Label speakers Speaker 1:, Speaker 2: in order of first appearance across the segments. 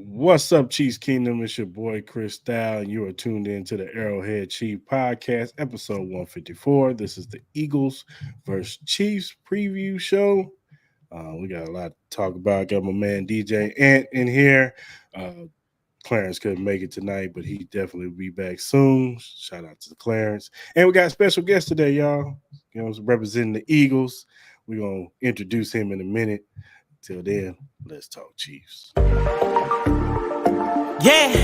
Speaker 1: What's up, Chiefskingdom? It's your boy Chris Style, and you are tuned in to the Arrowhead Chief Podcast, episode 154. This is the Eagles versus Chiefs preview show. We got a lot to talk about. I got my man DJ Ant in here. Clarence couldn't make it tonight, but he definitely will be back soon. Shout out to Clarence. And we got a special guest today, y'all. Representing the Eagles. We're going to introduce him in a minute. Till then, let's talk Chiefs.
Speaker 2: Yeah,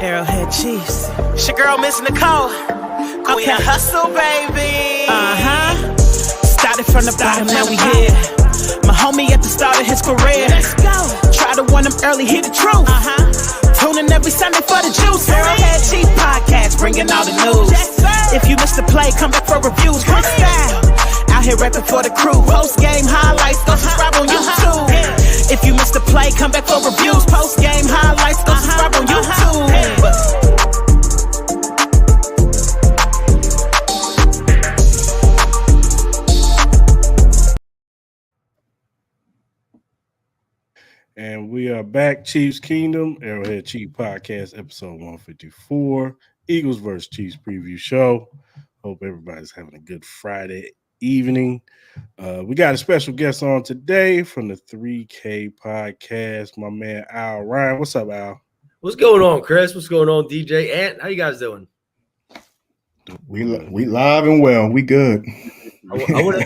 Speaker 2: Arrowhead Chiefs. It's your girl, Miss Nicole. Queen of Hustle, baby. Started from the bottom, now we here. My homie at the start of his career. Let's go. Try to win him early, hear the truth. Tune in every Sunday for the juice. Arrowhead Chiefs Podcast, bringing all the news. If you missed the play, come back for reviews. Chris Style. Out here rapping for the crew. Post-game highlights, go subscribe on YouTube. If you missed the play, come back for reviews. Post-game highlights, go subscribe on YouTube.
Speaker 1: And we are back, Chiefskingdom, Arrowhead Chief Podcast, episode 154, Eagles vs. Chiefs preview show. Hope everybody's having a good Friday evening. We got a special guest on today from the 3K podcast, my man Al Ryan. What's up, Al?
Speaker 3: What's going on, Chris? What's going on, DJ Ant? How you guys doing?
Speaker 4: We live and well. We good.
Speaker 3: I want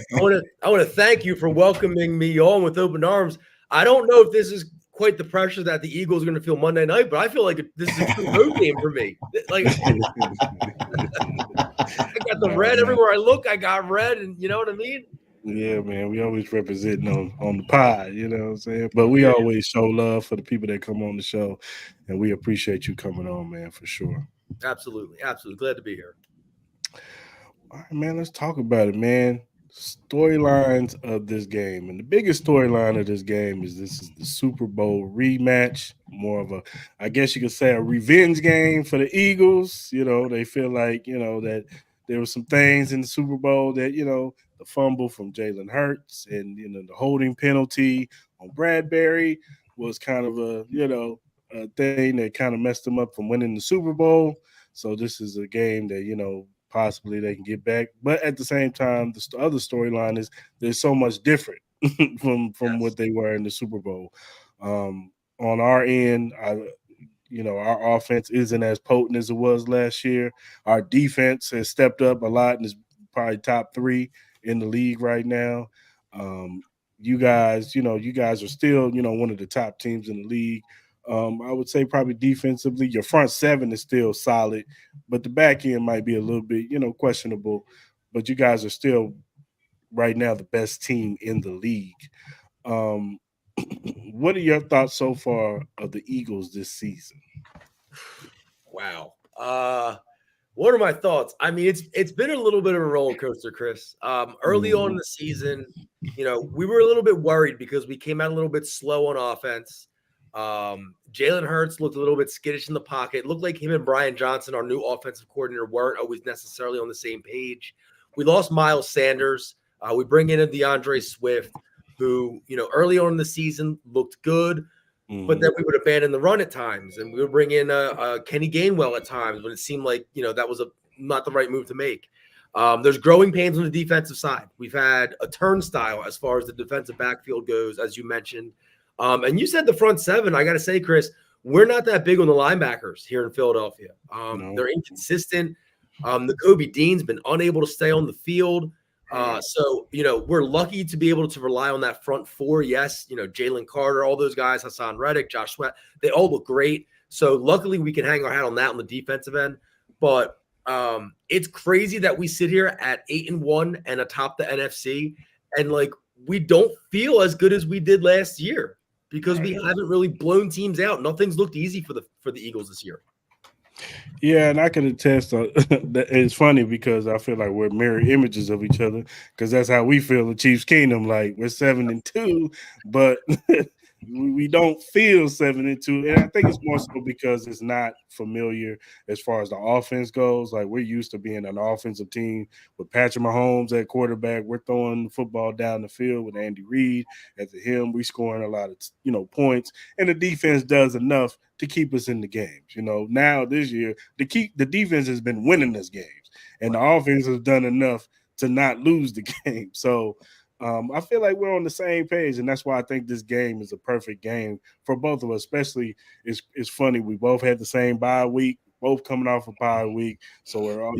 Speaker 3: to thank you for welcoming me on with open arms. I don't know if this is quite the pressure that the Eagles are going to feel Monday night, but I feel like this is a true road game for me. Like, I got the red everywhere I look. I got red, and you know what I mean?
Speaker 1: Yeah, man. We always representing on the pod, you know what I'm saying? But we always show love for the people that come on the show, and we appreciate you coming on, man, for sure.
Speaker 3: Absolutely. Glad to be here.
Speaker 1: All right, man, let's talk about it, man. Storylines of this game. And the biggest storyline of this game is this is the Super Bowl rematch, more of I guess you could say a revenge game for the Eagles. You know, they feel like, that there were some things in the Super Bowl that, the fumble from Jalen Hurts and, the holding penalty on Bradbury was kind of a thing that kind of messed them up from winning the Super Bowl. So this is a game that, possibly they can get back. But at the same time, the other storyline is there's so much different from what they were in the Super Bowl. On our end, our offense isn't as potent as it was last year. Our defense has stepped up a lot and is probably top 3 in the league right now. You guys are still, one of the top teams in the league. I would say probably defensively, your front 7 is still solid, but the back end might be a little bit, questionable. But you guys are still right now the best team in the league. What are your thoughts so far of the Eagles this season?
Speaker 3: Wow. What are my thoughts? I mean, it's been a little bit of a roller coaster, Chris. Early on in the season, we were a little bit worried because we came out a little bit slow on offense. Jalen Hurts looked a little bit skittish in the pocket. It looked like him and Brian Johnson, our new offensive coordinator, weren't always necessarily on the same page. We lost Miles Sanders. We bring in a DeAndre Swift, who, early on in the season looked good, but then we would abandon the run at times. And we would bring in Kenny Gainwell at times when it seemed like, that was not the right move to make. There's growing pains on the defensive side. We've had a turnstile as far as the defensive backfield goes, as you mentioned. And you said the front 7. I got to say, Chris, we're not that big on the linebackers here in Philadelphia.
Speaker 1: No.
Speaker 3: They're inconsistent. The Kobe Dean's been unable to stay on the field. So, we're lucky to be able to rely on that front 4. Yes, Jalen Carter, all those guys, Hassan Reddick, Josh Sweat, they all look great. So luckily we can hang our hat on that on the defensive end. But it's crazy that we sit here at 8-1 and atop the NFC, and we don't feel as good as we did last year because we haven't really blown teams out. Nothing's looked easy for the Eagles this year.
Speaker 1: Yeah, and I can attest that it's funny because I feel like we're mirror images of each other because that's how we feel in Chiefskingdom. Like we're 7-2, but we don't feel 7-2, and I think it's more so because it's not familiar as far as the offense goes. Like we're used to being an offensive team with Patrick Mahomes at quarterback. We're throwing the football down the field with Andy Reid at the helm. We scoring a lot of points, and the defense does enough to keep us in the games. Now this year the defense has been winning us games, and the offense has done enough to not lose the game. So I feel like we're on the same page, and that's why I think this game is a perfect game for both of us. Especially, it's funny, we both had the same bye week, both coming off a bye week, so we're all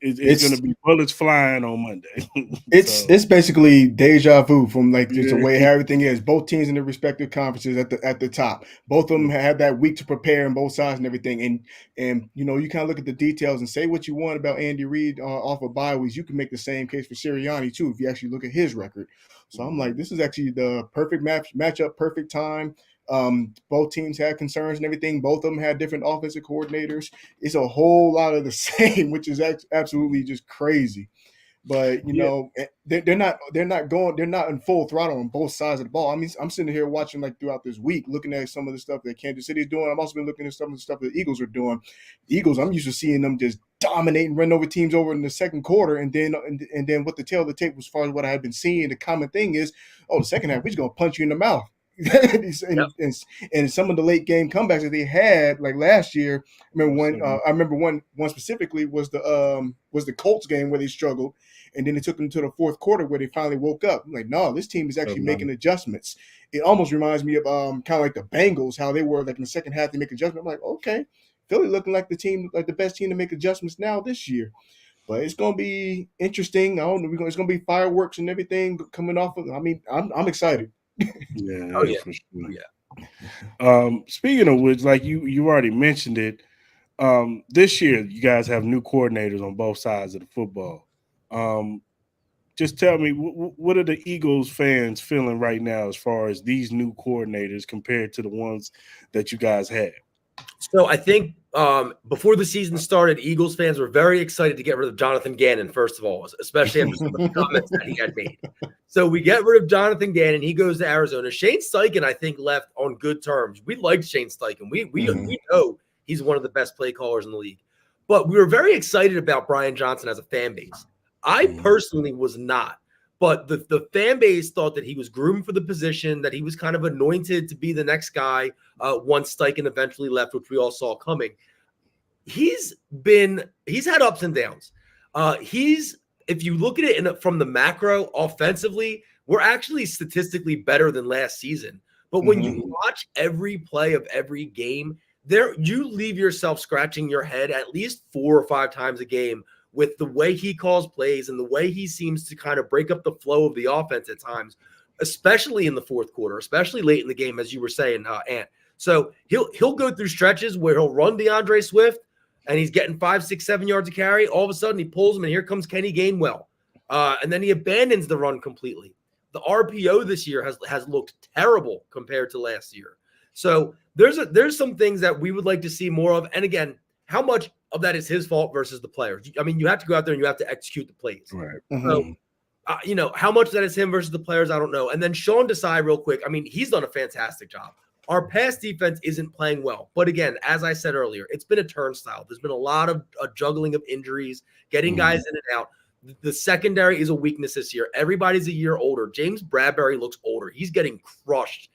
Speaker 1: it's going to be bullets flying on Monday.
Speaker 4: It's basically deja vu from like just the
Speaker 1: Yeah.
Speaker 4: way how everything is. Both teams in their respective conferences at the top. Both of them have that week to prepare on both sides and everything. And you kind of look at the details and say what you want about Andy Reid off of bye weeks. You can make the same case for Sirianni too if you actually look at his record. So I'm like, this is actually the perfect matchup, perfect time. Both teams had concerns and everything. Both of them had different offensive coordinators. It's a whole lot of the same, which is absolutely just crazy. But they're not in full throttle on both sides of the ball. I mean, I'm sitting here watching like throughout this week, looking at some of the stuff that Kansas City is doing. I've also been looking at some of the stuff that the Eagles are doing. The Eagles, I'm used to seeing them just dominate and run over teams over in the second quarter, and then what the tail of the tape as far as what I had been seeing. The common thing is, the second half we're just gonna punch you in the mouth. and some of the late game comebacks that they had like last year. I remember one specifically was the Colts game where they struggled, and then it took them to the fourth quarter where they finally woke up. I'm like, no, this team is actually making adjustments. It almost reminds me of kind of like the Bengals, how they were like in the second half they make adjustments. I'm like, okay, Philly looking like the best team to make adjustments now this year. But it's gonna be interesting. I don't know. It's gonna be fireworks and everything coming off of. I mean, I'm excited.
Speaker 1: Yeah, for sure. Speaking of which, like you already mentioned it, this year you guys have new coordinators on both sides of the football. Just tell me, what are the Eagles fans feeling right now as far as these new coordinators compared to the ones that you guys had?
Speaker 3: So I think before the season started, Eagles fans were very excited to get rid of Jonathan Gannon, first of all, especially after some of the comments that he had made. So we get rid of Jonathan Gannon. He goes to Arizona. Shane Steichen, I think, left on good terms. We liked Shane Steichen. We know he's one of the best play callers in the league. But we were very excited about Brian Johnson as a fan base. I personally was not. But the fan base thought that he was groomed for the position, that he was kind of anointed to be the next guy once Steichen eventually left, which we all saw coming. He's had ups and downs. If you look at it from the macro offensively, we're actually statistically better than last season. But when you watch every play of every game, you leave yourself scratching your head at least 4 or 5 times a game with the way he calls plays and the way he seems to kind of break up the flow of the offense at times, especially in the fourth quarter, especially late in the game, as you were saying, Ant. So he'll go through stretches where he'll run DeAndre Swift and he's getting 5, 6, 7 yards of carry. All of a sudden he pulls him and here comes Kenny Gainwell. And then he abandons the run completely. The RPO this year has looked terrible compared to last year. So there's some things that we would like to see more of. And again, how much of that is his fault versus the players? I mean, you have to go out there and you have to execute the plays.
Speaker 1: Right.
Speaker 3: So, how much of that is him versus the players, I don't know. And then Sean Desai, real quick. I mean, he's done a fantastic job. Our pass defense isn't playing well. But again, as I said earlier, it's been a turnstile. There's been a lot of juggling of injuries, getting guys in and out. The secondary is a weakness this year. Everybody's a year older. James Bradbury looks older. He's getting crushed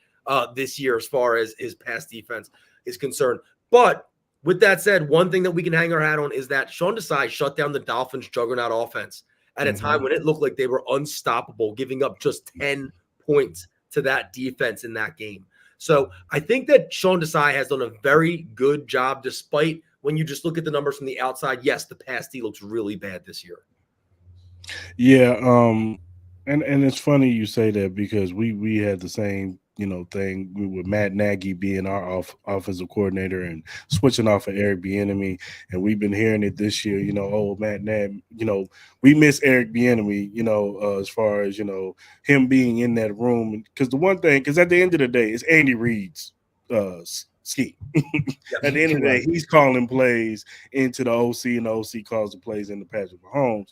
Speaker 3: this year as far as his pass defense is concerned. But with that said, one thing that we can hang our hat on is that Sean Desai shut down the Dolphins' juggernaut offense at a time when it looked like they were unstoppable, giving up just 10 points to that defense in that game. So I think that Sean Desai has done a very good job, despite when you just look at the numbers from the outside. Yes, the pass D looks really bad this year.
Speaker 1: Yeah, and it's funny you say that because we had the same thing with Matt Nagy being our offensive coordinator and switching off of Eric Bieniemy, and we've been hearing it this year. Matt Nagy, we miss Eric Bieniemy, as far as him being in that room, because at the end of the day, it's Andy Reid's scheme. At the end of the day, he's calling plays into the OC, and the OC calls the plays into Patrick Mahomes.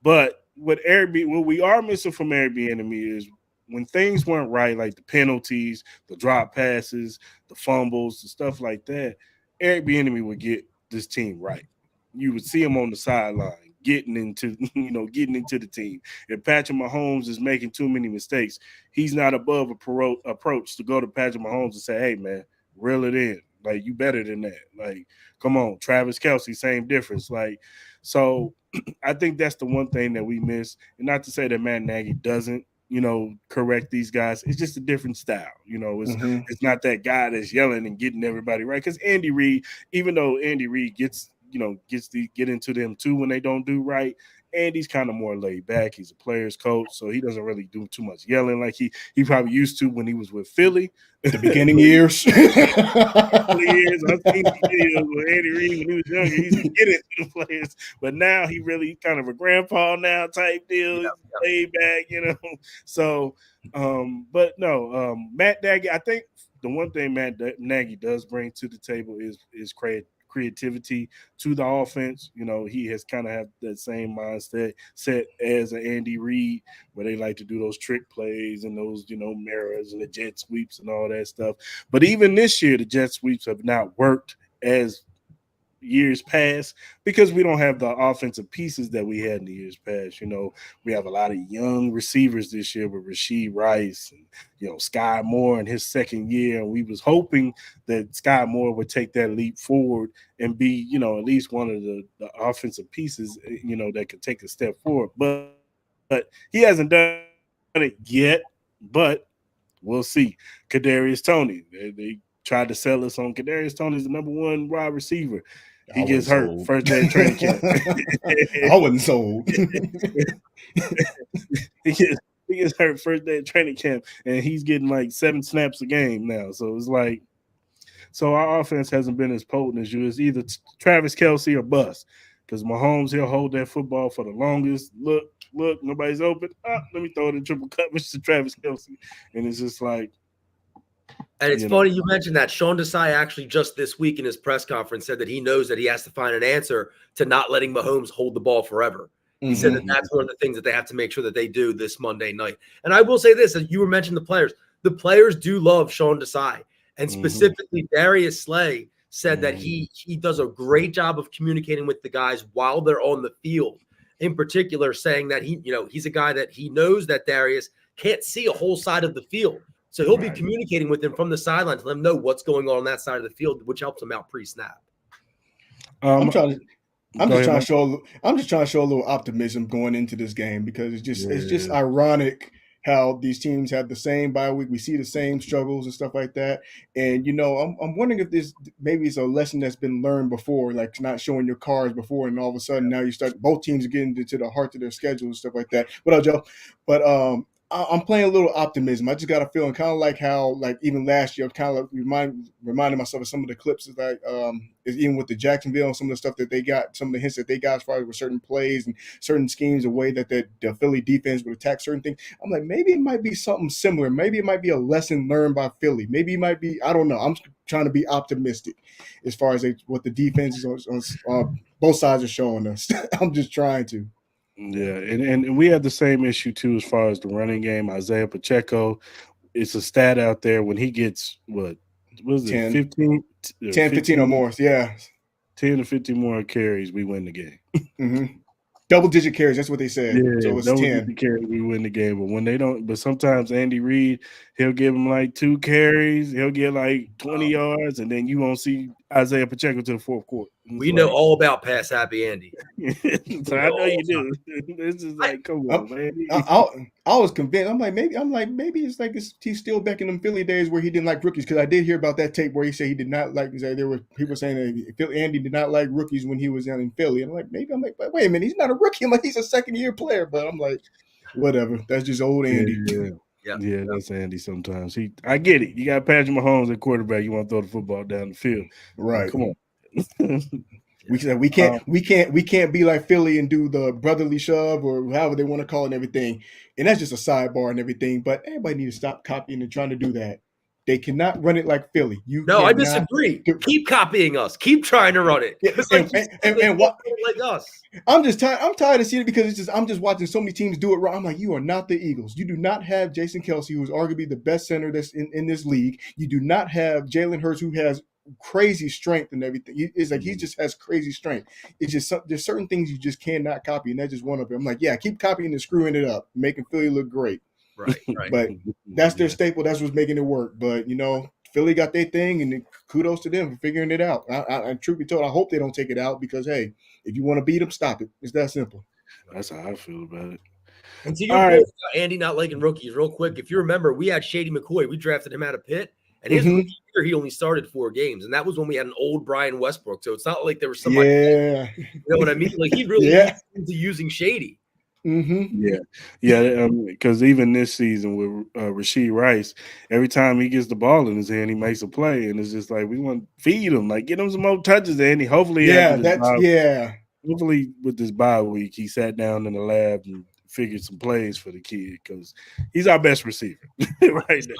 Speaker 1: But what we are missing from Eric Bieniemy is when things weren't right, like the penalties, the drop passes, the fumbles, the stuff like that, Eric Bieniemy would get this team right. You would see him on the sideline getting into getting into the team. If Patrick Mahomes is making too many mistakes, he's not above a approach to go to Patrick Mahomes and say, "Hey, man, reel it in. Like you better than that. Like, come on, Travis Kelsey, same difference. Like, so I think that's the one thing that we miss. And not to say that Matt Nagy doesn't, correct these guys. It's just a different style. It's not that guy that's yelling and getting everybody right. Because Andy Reid, even though Andy Reid get into them too when they don't do right. Andy's kind of more laid back. He's a player's coach, so he doesn't really do too much yelling like he probably used to when he was with Philly.
Speaker 4: The beginning years.
Speaker 1: Years, I've seen videos with Andy Reid when he was younger. He's getting to the players, but now he really kind of a grandpa now type deal. Laid back, So, but no, Matt Nagy. I think the one thing Matt Nagy does bring to the table is creativity to the offense. He has kind of have that same mindset set as an Andy Reid, where they like to do those trick plays and those, mirrors and the jet sweeps and all that stuff. But even this year, the jet sweeps have not worked as years past because we don't have the offensive pieces that we had in the years past. We have a lot of young receivers this year with Rasheed Rice and, Sky Moore in his second year. And we was hoping that Sky Moore would take that leap forward and be, at least one of the offensive pieces, that could take a step forward. But he hasn't done it yet, but we'll see. Kadarius Toney, they tried to sell us on Kadarius Toney's the number one wide receiver. He gets hurt
Speaker 4: sold.
Speaker 1: first day of training camp.
Speaker 4: I wasn't sold.
Speaker 1: he gets hurt first day of training camp, and he's getting like 7 snaps a game now. So it's like, so our offense hasn't been as potent as you. It's either Travis Kelsey or bust. Because Mahomes, he'll hold that football for the longest. Look, nobody's open. Let me throw it in triple coverage to Travis Kelsey. And it's just like,
Speaker 3: and it's funny you mentioned that. Sean Desai actually just this week in his press conference said that he knows that he has to find an answer to not letting Mahomes hold the ball forever. He said that that's one of the things that they have to make sure that they do this Monday night. And I will say this, as you were mentioning the players do love Sean Desai. And specifically Darius Slay said that he does a great job of communicating with the guys while they're on the field. In particular, saying that he's a guy that he knows that Darius can't see a whole side of the field. So he'll be communicating with them from the sideline to let them know what's going on that side of the field, which helps him out pre-snap.
Speaker 4: I'm just trying to show a little optimism going into this game because it's just ironic how these teams have the same bye week. We see the same struggles and stuff like that. And, I'm wondering if this maybe it's a lesson that's been learned before, like not showing your cards before. And all of a sudden now you start both teams are getting into the heart of their schedule and stuff like that. What up, Joe? But I'm playing a little optimism. I just got a feeling kind of like how, like even last year, kind of like reminding myself of some of the clips that is even with the Jacksonville and some of the stuff that they got, some of the hints that they got as far as with certain plays and certain schemes, the way that the Philly defense would attack certain things. I'm like, maybe it might be something similar. Maybe it might be a lesson learned by Philly. Maybe it might be, I don't know. I'm trying to be optimistic as far as what the defense on both sides are showing us. I'm just trying to.
Speaker 1: Yeah, and we have the same issue too as far as the running game. Isaiah Pacheco, it's a stat out there when he gets what was it
Speaker 4: 10,
Speaker 1: 15?
Speaker 4: 15 or more, yeah.
Speaker 1: 10 to 15 more carries, we win the game.
Speaker 4: Double-digit carries, that's what they said.
Speaker 1: Yeah,
Speaker 4: so it's 10
Speaker 1: carries, we win the game. But when they don't, but sometimes Andy Reid, he'll give him like 2 carries, he'll get like 20 yards, and then you won't see Isaiah Pacheco to the fourth quarter.
Speaker 3: We know all about pass happy Andy.
Speaker 1: So I know you do. This is like, come on, man.
Speaker 4: I was convinced. I'm like, maybe it's like he's still back in them Philly days where he didn't like rookies. Because I did hear about that tape where he said he did not like. There were people saying that Andy did not like rookies when he was down in Philly. And I'm like, wait a minute, he's not a rookie. I'm like, he's a second-year player. But I'm like, whatever. That's just old Andy.
Speaker 1: Yeah, that's Andy. Sometimes I get it. You got Patrick Mahomes at quarterback. You want to throw the football down the field,
Speaker 4: right?
Speaker 1: Come on.
Speaker 4: We can't be like Philly and do the brotherly shove or however they want to call it and everything. And that's just a sidebar and everything. But everybody needs to stop copying and trying to do that. They cannot run it like Philly. You
Speaker 3: No, I
Speaker 4: cannot.
Speaker 3: disagree. Keep copying us. Keep trying to run it.
Speaker 4: Yeah,
Speaker 3: Like they
Speaker 4: and
Speaker 3: can't
Speaker 4: what?
Speaker 3: run it like us.
Speaker 4: I'm just tired. I'm tired of seeing it because I'm just watching so many teams do it right. I'm like, you are not the Eagles. You do not have Jason Kelsey, who's arguably the best center that's in this league. You do not have Jalen Hurts, who has crazy strength and everything. It's like he just has crazy strength. It's just there's certain things you just cannot copy, and that's just one of them. I'm like, yeah, keep copying and screwing it up, making Philly look great.
Speaker 3: Right, right.
Speaker 4: But that's their staple. That's what's making it work. But Philly got their thing, and kudos to them for figuring it out. Truth be told, I hope they don't take it out because hey, if you want to beat them, stop it. It's that simple.
Speaker 1: That's how I feel about it.
Speaker 3: And to your
Speaker 1: All
Speaker 3: point
Speaker 1: right.
Speaker 3: about Andy not liking rookies, real quick, if you remember, we had Shady McCoy. We drafted him out of Pitt, and his rookie year, he only started 4 games, and that was when we had an old Brian Westbrook. So it's not like there was somebody.
Speaker 4: Yeah,
Speaker 3: you know what I mean? Like he really is into using Shady.
Speaker 1: Yeah. Because even this season with Rashee Rice, every time he gets the ball in his hand, he makes a play, and it's just like we want to feed him, like get him some more touches, Andy. Hopefully, hopefully with this bye week, he sat down in the lab and figured some plays for the kid because he's our best receiver right now.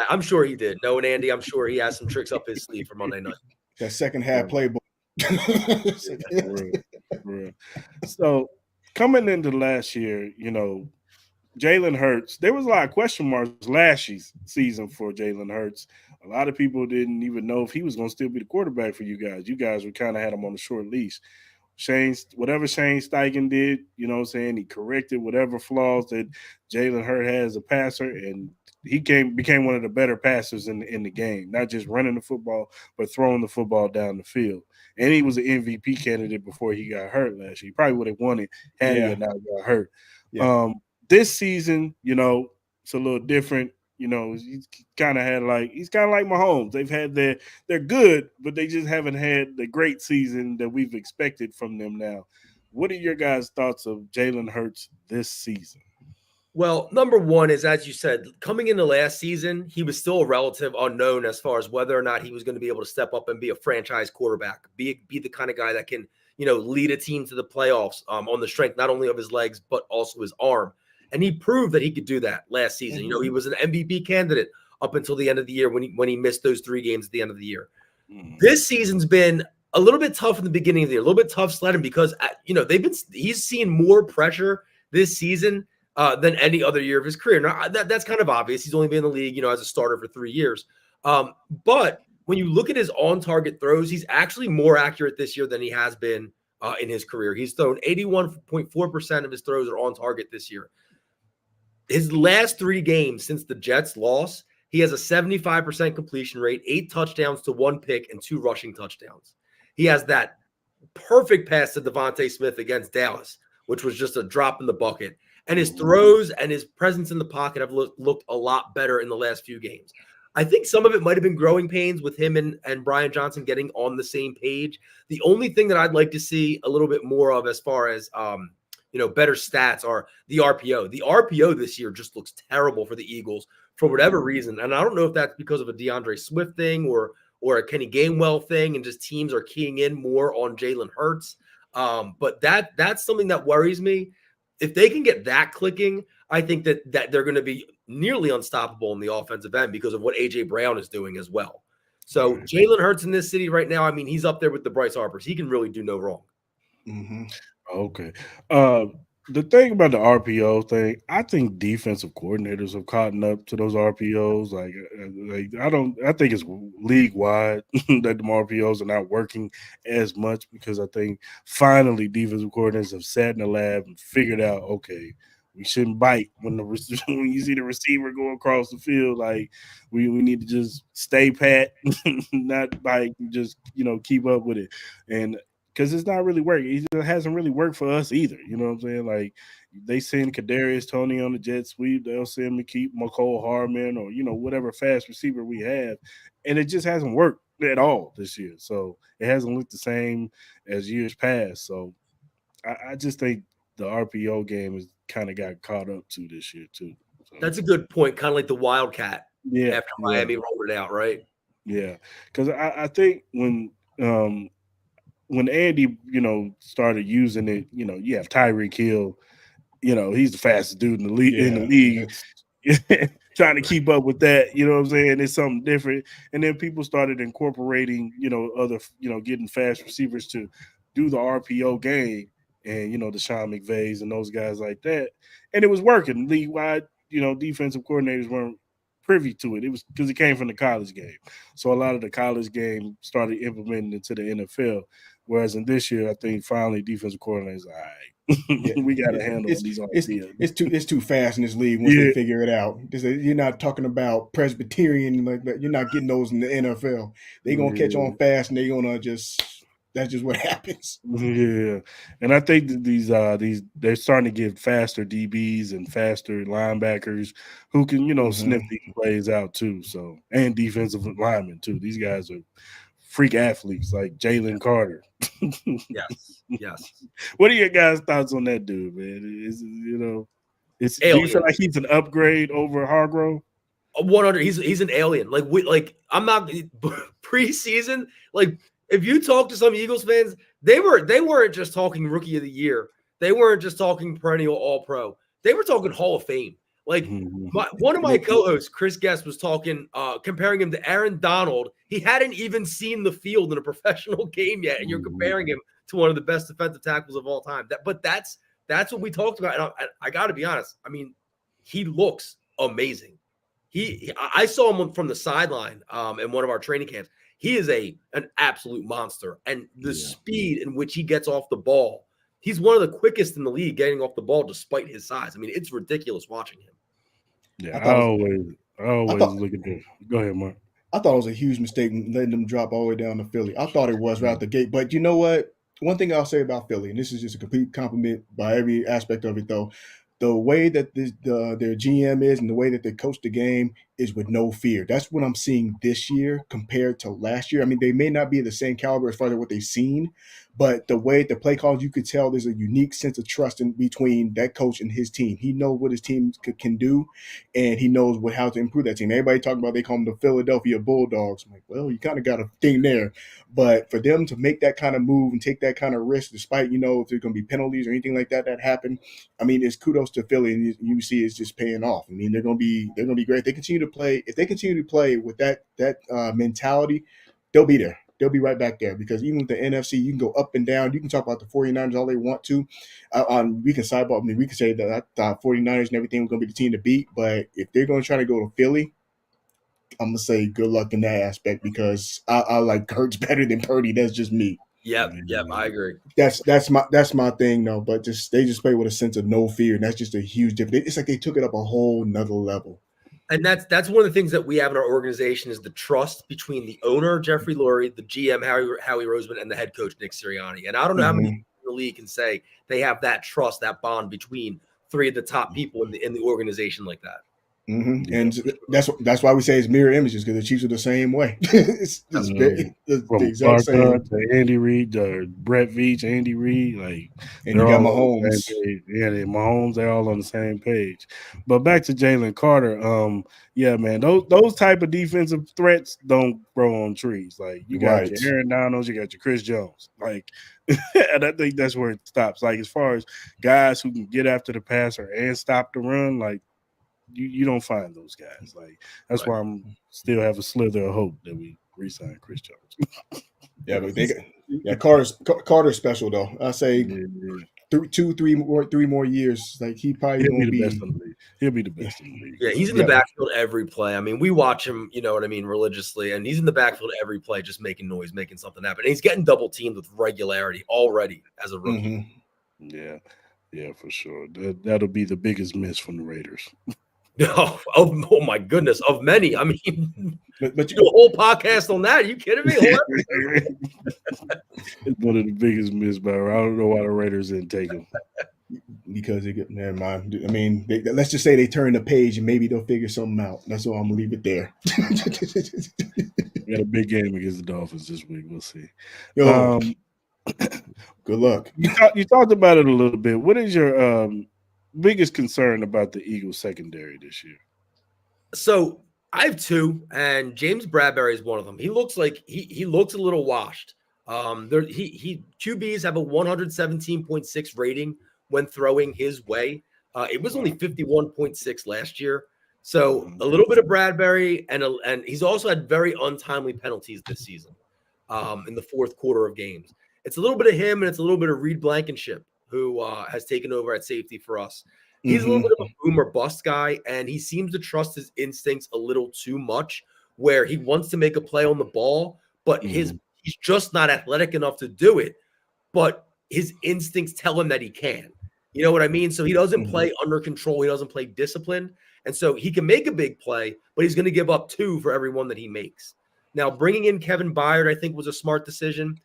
Speaker 3: I'm sure he did. Knowing Andy, I'm sure he has some tricks up his sleeve for Monday night.
Speaker 4: That second half playbook.
Speaker 1: Real. So coming into last year, Jalen Hurts, there was a lot of question marks last season for Jalen Hurts. A lot of people didn't even know if he was going to still be the quarterback for you guys. You guys were kind of had him on a short leash. Whatever Shane Steichen did, he corrected whatever flaws that Jalen Hurts has as a passer, and he became one of the better passers in the game, not just running the football, but throwing the football down the field. And he was an MVP candidate before he got hurt last year. He probably would have won it had he not got hurt. Yeah. This season, it's a little different. He's kind of like Mahomes. They're good, but they just haven't had the great season that we've expected from them now. What are your guys' thoughts of Jalen Hurts this season?
Speaker 3: Well, number one is, as you said, coming into last season, he was still a relative unknown as far as whether or not he was going to be able to step up and be a franchise quarterback, be the kind of guy that can, lead a team to the playoffs on the strength not only of his legs, but also his arm. And he proved that he could do that last season. He was an MVP candidate up until the end of the year when he missed those 3 games at the end of the year. This season's been a little bit tough in the beginning of the year, a little bit tough sledding because he's seen more pressure this season than any other year of his career. Now that's kind of obvious. He's only been in the league, as a starter for 3 years. But when you look at his on-target throws, he's actually more accurate this year than he has been in his career. He's thrown 81.4% of his throws are on target this year. His last 3 games since the Jets loss, he has a 75% completion rate, 8 touchdowns to 1 pick, and 2 rushing touchdowns. He has that perfect pass to Devontae Smith against Dallas, which was just a drop in the bucket. And his throws and his presence in the pocket have looked a lot better in the last few games. I think some of it might have been growing pains with him and Brian Johnson getting on the same page. The only thing that I'd like to see a little bit more of as far as better stats are the RPO. The RPO this year just looks terrible for the Eagles for whatever reason. And I don't know if that's because of a DeAndre Swift thing or a Kenny Gainwell thing and just teams are keying in more on Jalen Hurts. But that's something that worries me. If they can get that clicking, I think that they're going to be nearly unstoppable in the offensive end because of what A.J. Brown is doing as well. So Jalen Hurts in this city right now, I mean, he's up there with the Bryce Harpers. He can really do no wrong.
Speaker 1: Okay. The thing about the RPO thing, I think defensive coordinators have caught up to those RPOs. I think it's league wide that the RPOs are not working as much because I think finally defensive coordinators have sat in the lab and figured out, okay, we shouldn't bite when when you see the receiver go across the field. Like we need to just stay pat, not bite, just keep up with it. And because it's not really working. It hasn't really worked for us either. You know what I'm saying? Like they send Kadarius Toney on the jet sweep. They'll send McCole Hardman or whatever fast receiver we have, and it just hasn't worked at all this year. So it hasn't looked the same as years past. So I just think the RPO game has kind of got caught up to this year too. So,
Speaker 3: that's a good point. Kind of like the Wildcat after Miami rolled it out, right?
Speaker 1: Yeah, because I think when Andy, started using it, you have Tyreek Hill, he's the fastest dude in the league. trying to keep up with that. You know what I'm saying? It's something different. And then people started incorporating, other, getting fast receivers to do the RPO game, and the Sean McVays and those guys like that. And it was working. League wide, defensive coordinators weren't privy to it. It was because it came from the college game. So a lot of the college game started implementing into the NFL. Whereas in this year, I think finally defensive coordinators, all right,
Speaker 4: Yeah,
Speaker 1: we got to handle these ideas.
Speaker 4: It's too fast in this league once they figure it out. You're not talking about Presbyterian like that. You're not getting those in the NFL. They're gonna catch on fast, and they're gonna that's just what happens.
Speaker 1: Yeah, and I think that these they're starting to get faster DBs and faster linebackers who can sniff these plays out too. So, and defensive linemen too. These guys are freak athletes like Jalen Carter.
Speaker 3: Yes.
Speaker 1: What are your guys' thoughts on that dude, man? Do you feel like he's an upgrade over Hargrove?
Speaker 3: 100. He's an alien. I'm not preseason. Like, if you talk to some Eagles fans, they weren't just talking rookie of the year. They weren't just talking perennial all pro. They were talking Hall of Fame. Like, one of my co-hosts, Chris Guest, was talking, comparing him to Aaron Donald. He hadn't even seen the field in a professional game yet, and you're comparing him to one of the best defensive tackles of all time. That's what we talked about. And I got to be honest. I mean, he looks amazing. I saw him from the sideline in one of our training camps. He is an absolute monster, and the speed in which he gets off the ball. He's one of the quickest in the league getting off the ball despite his size. I mean, it's ridiculous watching him.
Speaker 1: Yeah, I always look at this. Go ahead, Mark.
Speaker 4: I thought it was a huge mistake letting them drop all the way down to Philly. I thought it was right out the gate. But you know what? One thing I'll say about Philly, and this is just a complete compliment by every aspect of it, though. The way that their GM is and the way that they coach the game is with no fear. That's what I'm seeing this year compared to last year. I mean, they may not be the same caliber as far as what they've seen, but the way the play calls, you could tell there's a unique sense of trust in between that coach and his team. He knows what his team can do, and he knows how to improve that team. Everybody talking about they call them the Philadelphia Bulldogs. I'm like, well, you kind of got a thing there. But for them to make that kind of move and take that kind of risk, despite, if there's going to be penalties or anything like that happen, I mean, it's kudos to Philly, and you see it's just paying off. I mean, they're going to be great. They continue to play. If they continue to play with that mentality, they'll be there. They'll be right back there, because even with the NFC, you can go up and down. You can talk about the 49ers all they want to. We can sidebar. I mean, we can say that I thought 49ers and everything was going to be the team to beat. But if they're going to try to go to Philly, I'm going to say good luck in that aspect, because I like Hurts better than Purdy. That's just me.
Speaker 3: Yep, I agree.
Speaker 4: That's my thing, though. But they just play with a sense of no fear, and that's just a huge difference. It's like they took it up a whole nother level.
Speaker 3: And that's one of the things that we have in our organization is the trust between the owner, Jeffrey Lurie, the GM, Howie Roseman, and the head coach, Nick Sirianni. And I don't know how many people in the league can say they have that trust, that bond between three of the top people in the organization like that.
Speaker 4: And that's why we say it's mirror images, because the Chiefs are the same way. it's the exact same.
Speaker 1: To Andy Reid, Brett Veach, Andy Reid,
Speaker 4: and you got Mahomes.
Speaker 1: Mahomes, they're all on the same page. But back to Jalen Carter, yeah, man, those type of defensive threats don't grow on trees. Like, you got your Aaron Donalds, you got your Chris Jones, and I think that's where it stops. Like, as far as guys who can get after the passer and stop the run, you don't find those guys. That's why I'm still have a slither of hope that we re-sign Chris Jones.
Speaker 4: Yeah, but Carter's special though. I say 3 more years. Like, he'll
Speaker 1: be the best in the league. He'll be the best in the league.
Speaker 3: Yeah, he's in the backfield every play. I mean, we watch him, you know what I mean, religiously, and he's in the backfield every play, just making noise, making something happen. And he's getting double teamed with regularity already as a rookie.
Speaker 1: Yeah, for sure. That'll be the biggest miss from the Raiders.
Speaker 3: Oh my goodness, of many. I mean, but you do a whole podcast on that. Are you kidding me?
Speaker 1: It's one of the biggest miss by. I don't know why the Raiders didn't take him.
Speaker 4: Because never mind. I mean, let's just say they turn the page and maybe they'll figure something out. That's all. I'm gonna leave it there.
Speaker 1: We got a big game against the Dolphins this week. We'll see.
Speaker 4: Good luck.
Speaker 1: You talked about it a little bit. What is your biggest concern about the Eagles secondary this year?
Speaker 3: So I have two, and James Bradbury is one of them. He looks like he looks a little washed. QBs have a 117.6 rating when throwing his way. It was only 51.6 last year. So a little bit of Bradbury, and he's also had very untimely penalties this season in the fourth quarter of games. It's a little bit of him, and it's a little bit of Reed Blankenship, who has taken over at safety for us. He's a little bit of a boom or bust guy, and he seems to trust his instincts a little too much, where he wants to make a play on the ball, but he's just not athletic enough to do it. But his instincts tell him that he can. You know what I mean? So he doesn't play under control. He doesn't play disciplined. And so he can make a big play, but he's going to give up 2 for every one that he makes. Now, bringing in Kevin Byard, I think, was a smart decision.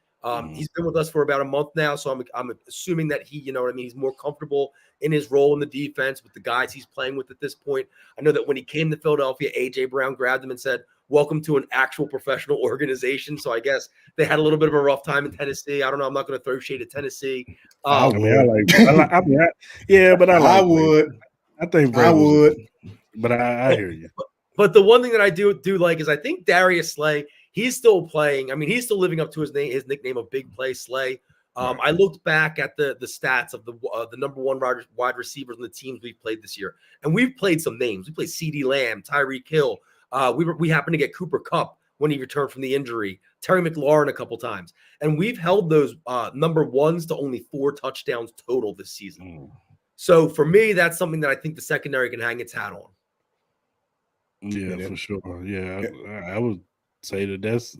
Speaker 3: He's been with us for about a month now, so I'm assuming that he, you know what I mean, he's more comfortable in his role in the defense with the guys he's playing with at this point. I know that when he came to Philadelphia, A.J. Brown grabbed him and said, "Welcome to an actual professional organization." So I guess they had a little bit of a rough time in Tennessee. I don't know. I'm not going to throw shade at Tennessee.
Speaker 1: I would. I think
Speaker 4: I would.
Speaker 1: But I hear you.
Speaker 3: But the one thing that I do like is I think Darius Slay, he's still playing. I mean, he's still living up to his nickname of Big Play Slay. I looked back at the stats of the number one wide receivers in the teams we've played this year, and we've played some names. We played CeeDee Lamb, Tyreek Hill. We happened to get Cooper Kupp when he returned from the injury, Terry McLaurin a couple times, and we've held those number ones to only 4 touchdowns total this season. So for me, that's something that I think the secondary can hang its hat on.
Speaker 1: Yeah, for sure. Yeah, I would say that's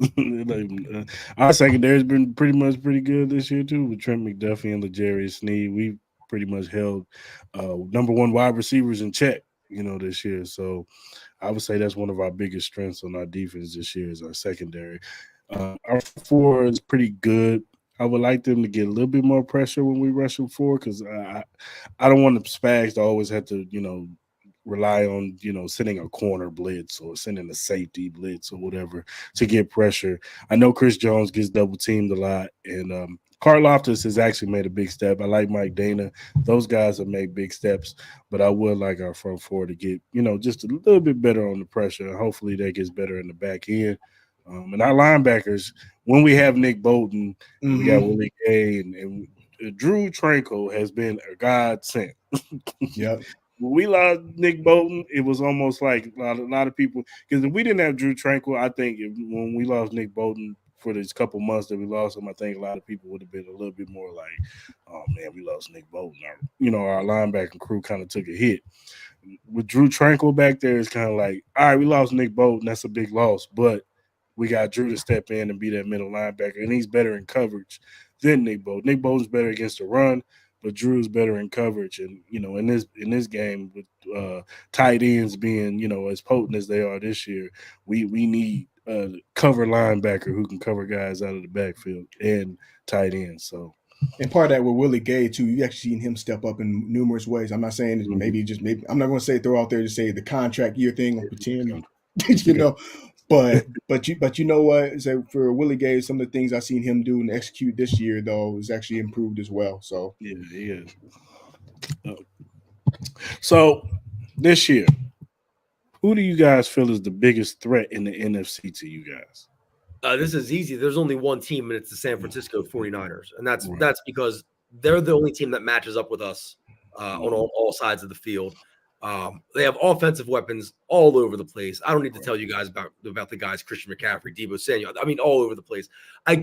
Speaker 1: our secondary has been pretty good this year too, with Trent McDuffie and L'Jarius Sneed. We pretty much held number one wide receivers in check, this year. So I would say that's one of our biggest strengths on our defense this year is our secondary. Our 4 is pretty good. I would like them to get a little bit more pressure when we rush them 4 because I don't want the Spags to always have to, rely on, sending a corner blitz or sending a safety blitz or whatever to get pressure. I know Chris Jones gets double teamed a lot, and Carl Loftus has actually made a big step. I like Mike Dana. Those guys have made big steps, but I would like our front 4 to get, just a little bit better on the pressure. Hopefully that gets better in the back end. And our linebackers, when we have Nick Bolton, we got Willie Gay, and Drew Tranquil has been a godsend.
Speaker 4: Yep.
Speaker 1: When we lost Nick Bolton, it was almost like a lot of people, because if we didn't have Drew Tranquil, I think when we lost Nick Bolton for these couple months that we lost him, I think a lot of people would have been a little bit more like, "Oh man, we lost Nick Bolton." Our linebacker crew kind of took a hit. With Drew Tranquil back there, it's kind of like, all right, we lost Nick Bolton, that's a big loss, but we got Drew to step in and be that middle linebacker, and he's better in coverage than Nick Bolton. Nick Bolton's better against the run, but Drew's better in coverage. And in this game with tight ends being as potent as they are this year, we need a cover linebacker who can cover guys out of the backfield and tight ends. So.
Speaker 4: And part of that with Willie Gay too, you actually seen him step up in numerous ways. I'm not saying maybe I'm not going to say throw out there to say the contract year thing or pretend, But you know what? So for Willie Gay, some of the things I've seen him do and execute this year, though, is actually improved as well. So
Speaker 1: yeah, he is. So this year, who do you guys feel is the biggest threat in the NFC to you guys?
Speaker 3: This is easy. There's only one team, and it's the San Francisco 49ers. And that's because they're the only team that matches up with us on all sides of the field. They have offensive weapons all over the place. I don't need to tell you guys about the guys, Christian McCaffrey, Deebo Samuel. I mean, all over the place. I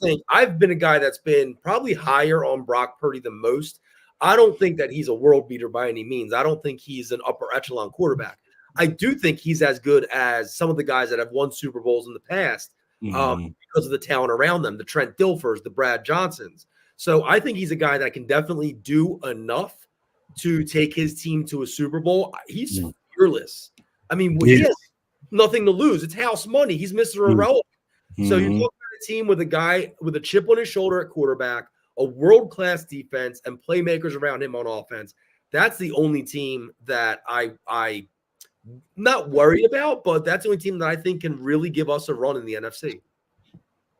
Speaker 3: think I've been a guy that's been probably higher on Brock Purdy than most. I don't think that he's a world beater by any means. I don't think he's an upper echelon quarterback. I do think he's as good as some of the guys that have won Super Bowls in the past because of the talent around them, the Trent Dilfers, the Brad Johnsons. So I think he's a guy that can definitely do enough to take his team to a Super Bowl. He's fearless. I mean, he has nothing to lose. It's house money. He's Mr. Irrelevant. So you're talking about a team with a guy with a chip on his shoulder at quarterback, a world-class defense, and playmakers around him on offense. That's the only team that I not worried about, but that's the only team that I think can really give us a run in the NFC.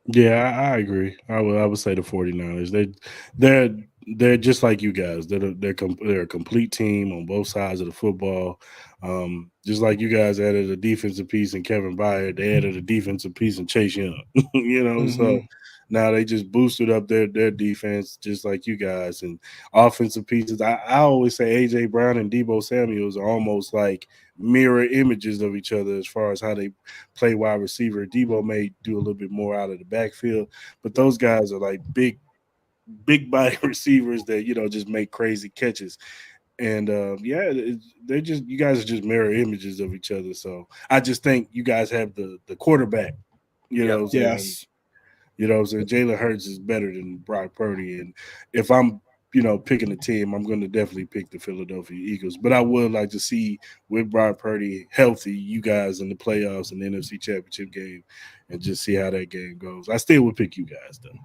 Speaker 1: Yeah, I agree. I would say the 49ers. They're just like you guys. They're a complete team on both sides of the football. Just like you guys added a defensive piece in Kevin Byard, they added a defensive piece in Chase Young. So Now they just boosted up their defense just like you guys and offensive pieces. I always say AJ Brown and Debo Samuels are almost like mirror images of each other as far as how they play wide receiver. Debo may do a little bit more out of the backfield, but those guys are like big body receivers that just make crazy catches. And yeah, they just you guys are just mirror images of each other. So I just think you guys have the quarterback. You know
Speaker 3: Yep.
Speaker 1: what I'm saying?
Speaker 4: Yes.
Speaker 1: Jalen Hurts is better than Brock Purdy. And if I'm, picking a team, I'm going to definitely pick the Philadelphia Eagles. But I would like to see with Brock Purdy healthy, you guys in the playoffs and the NFC Championship game, and just see how that game goes. I still would pick you guys though.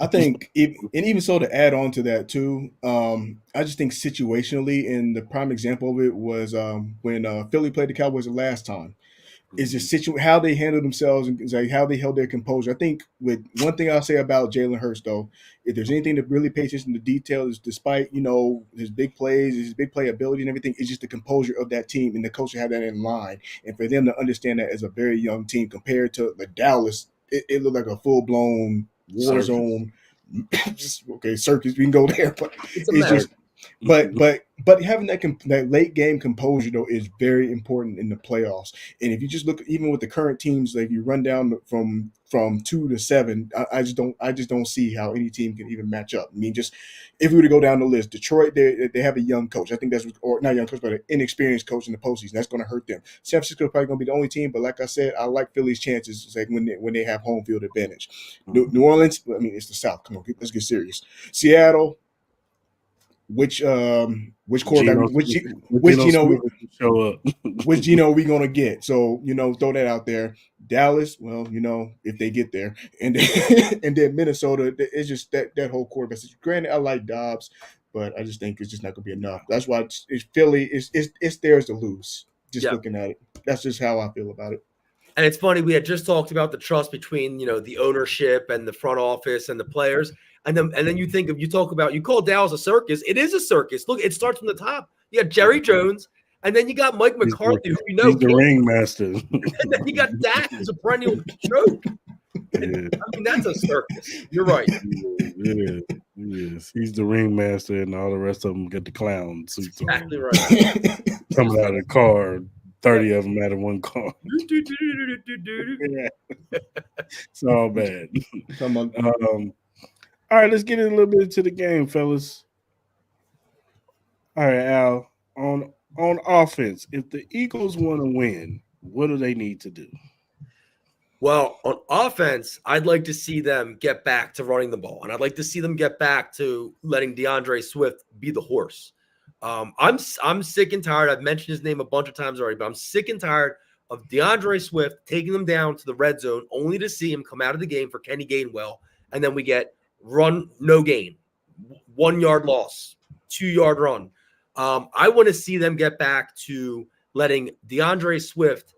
Speaker 4: I think, and even so, to add on to that too, I just think situationally, and the prime example of it was when Philly played the Cowboys the last time. Is just how they handled themselves and like how they held their composure. I think with one thing I'll say about Jalen Hurts though, if there's anything to really pay attention to detail is despite his big plays, his big playability and everything, it's just the composure of that team and the coach had that in line. And for them to understand that as a very young team compared to the Dallas, it looked like a full blown war
Speaker 1: Circus.
Speaker 4: zone. Just okay, circus. We can go there, but
Speaker 3: It's a
Speaker 4: it's
Speaker 3: mess.
Speaker 4: just but having that late game composure though is very important in the playoffs. And if you just look even with the current teams, like you run down from 2 to 7, I just don't see how any team can even match up. I mean, just if we were to go down the list, Detroit they have a young coach. I think that's or not young coach, but an inexperienced coach in the postseason. That's going to hurt them. San Francisco probably going to be the only team, but like I said, I like Philly's chances like when they have home field advantage. New Orleans, I mean, it's the South. Come on, let's get serious. Seattle, which quarterback
Speaker 1: Geno
Speaker 4: which
Speaker 1: Smith,
Speaker 4: which
Speaker 1: Geno Smith will show up.
Speaker 4: which Geno we gonna get. So throw that out there. Dallas, well, if they get there, and then, and then Minnesota, it's just that whole quarterback. Granted, I like Dobbs, but I just think it's just not gonna be enough. That's why it's Philly. It's theirs to lose. Just
Speaker 3: Yeah.
Speaker 4: looking at it, that's just how I feel about it.
Speaker 3: And it's funny, we had just talked about the trust between, the ownership and the front office and the players. And then you call Dallas a circus. It is a circus. Look, it starts from the top. You got Jerry Jones, and then you got Mike McCarthy, who
Speaker 1: He's the ringmaster.
Speaker 3: and then you got Dak, who's a perennial joke.
Speaker 1: Yeah.
Speaker 3: I mean, that's a circus. You're right.
Speaker 1: Yeah, yes. He's the ringmaster, and all the rest of them get the clown suits on.
Speaker 3: Exactly right.
Speaker 1: Coming out of the car, 30 of them out of one car. It's all bad.
Speaker 4: Come on.
Speaker 1: All right, let's get in a little bit into the game, fellas. All right, Al. On offense, if the Eagles want to win, what do they need to do?
Speaker 3: Well, on offense, I'd like to see them get back to running the ball, and I'd like to see them get back to letting DeAndre Swift be the horse. I'm sick and tired. I've mentioned his name a bunch of times already, but I'm sick and tired of DeAndre Swift taking them down to the red zone only to see him come out of the game for Kenny Gainwell, and then we get run no gain, 1 yard loss, 2 yard run. I want to see them get back to letting DeAndre Swift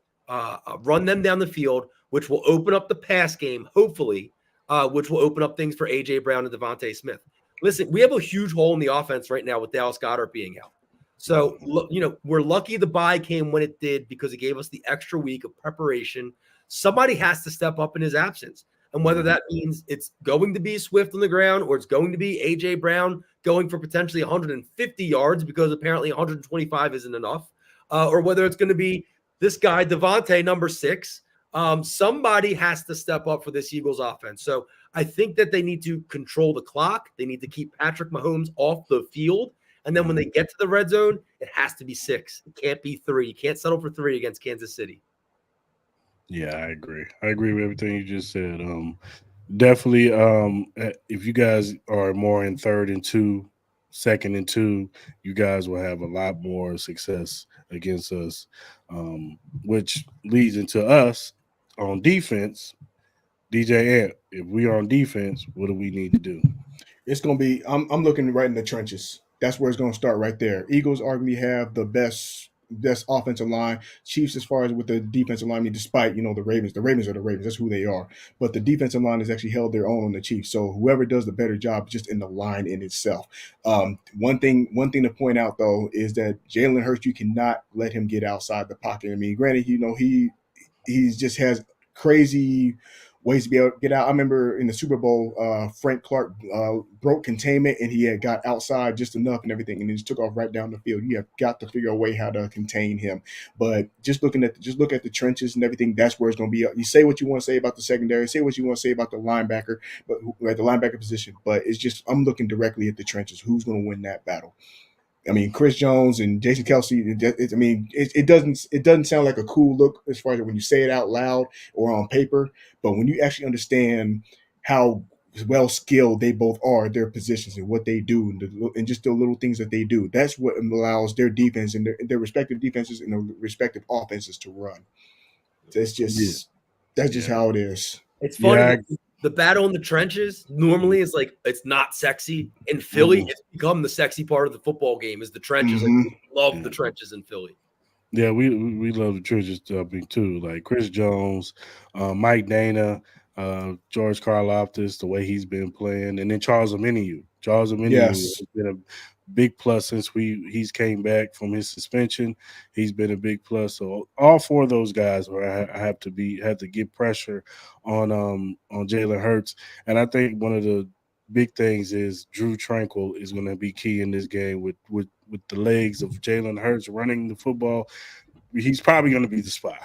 Speaker 3: run them down the field, which will open up the pass game, hopefully, which will open up things for A.J. Brown and Devontae Smith. Listen, we have a huge hole in the offense right now with Dallas Goedert being out. So, we're lucky the bye came when it did because it gave us the extra week of preparation. Somebody has to step up in his absence. And whether that means it's going to be Swift on the ground or it's going to be A.J. Brown going for potentially 150 yards because apparently 125 isn't enough, or whether it's going to be this guy, Devontae, number 6, somebody has to step up for this Eagles offense. So I think that they need to control the clock. They need to keep Patrick Mahomes off the field. And then when they get to the red zone, it has to be 6. It can't be 3. You can't settle for 3 against Kansas City.
Speaker 1: Yeah, I agree. I agree with everything you just said. Definitely, if you guys are more in 3rd and 2, 2nd and 2, you guys will have a lot more success against us, which leads into us on defense. DJ Ant, if we are on defense, what do we need to do?
Speaker 4: It's gonna be. I'm looking right in the trenches. That's where it's gonna start right there. Eagles arguably have the best offensive line. Chiefs, as far as with the defensive line, I mean, despite the Ravens are the Ravens. That's who they are. But the defensive line has actually held their own on the Chiefs. So whoever does the better job, just in the line in itself. One thing to point out though is that Jalen Hurts, you cannot let him get outside the pocket. I mean, granted, he just has crazy ways to be able to get out. I remember in the Super Bowl, Frank Clark broke containment and he had got outside just enough and everything, and he just took off right down the field. You have got to figure a way how to contain him. But just look at the trenches and everything. That's where it's going to be. You say what you want to say about the secondary, say what you want to say about the linebacker, but at the linebacker position. But it's just I'm looking directly at the trenches. Who's going to win that battle? I mean, Chris Jones and Jason Kelsey. It doesn't sound like a cool look as far as when you say it out loud or on paper, but when you actually understand how well skilled they both are at their positions and what they do and just the little things that they do, that's what allows their defense and their respective defenses and their respective offenses to run. That's
Speaker 1: Yeah.
Speaker 4: just how it is.
Speaker 3: It's funny.
Speaker 1: Yeah,
Speaker 3: The battle in the trenches normally is like it's not sexy. In Philly, it's become the sexy part of the football game is the trenches. Like we love the trenches in Philly.
Speaker 1: Yeah, we love the trenches too. Like Chris Jones, Mike Dana, George Karlaftis, the way he's been playing, and then Charles Omenihu. Charles Omenihu
Speaker 4: Yes.
Speaker 1: has been a big plus since he's came back from his suspension. He's been a big plus. So all four of those guys, where I have to get pressure on Jalen Hurts, and I think one of the big things is Drew Tranquil is going to be key in this game with the legs of Jalen Hurts running the football. He's probably going to be the spy.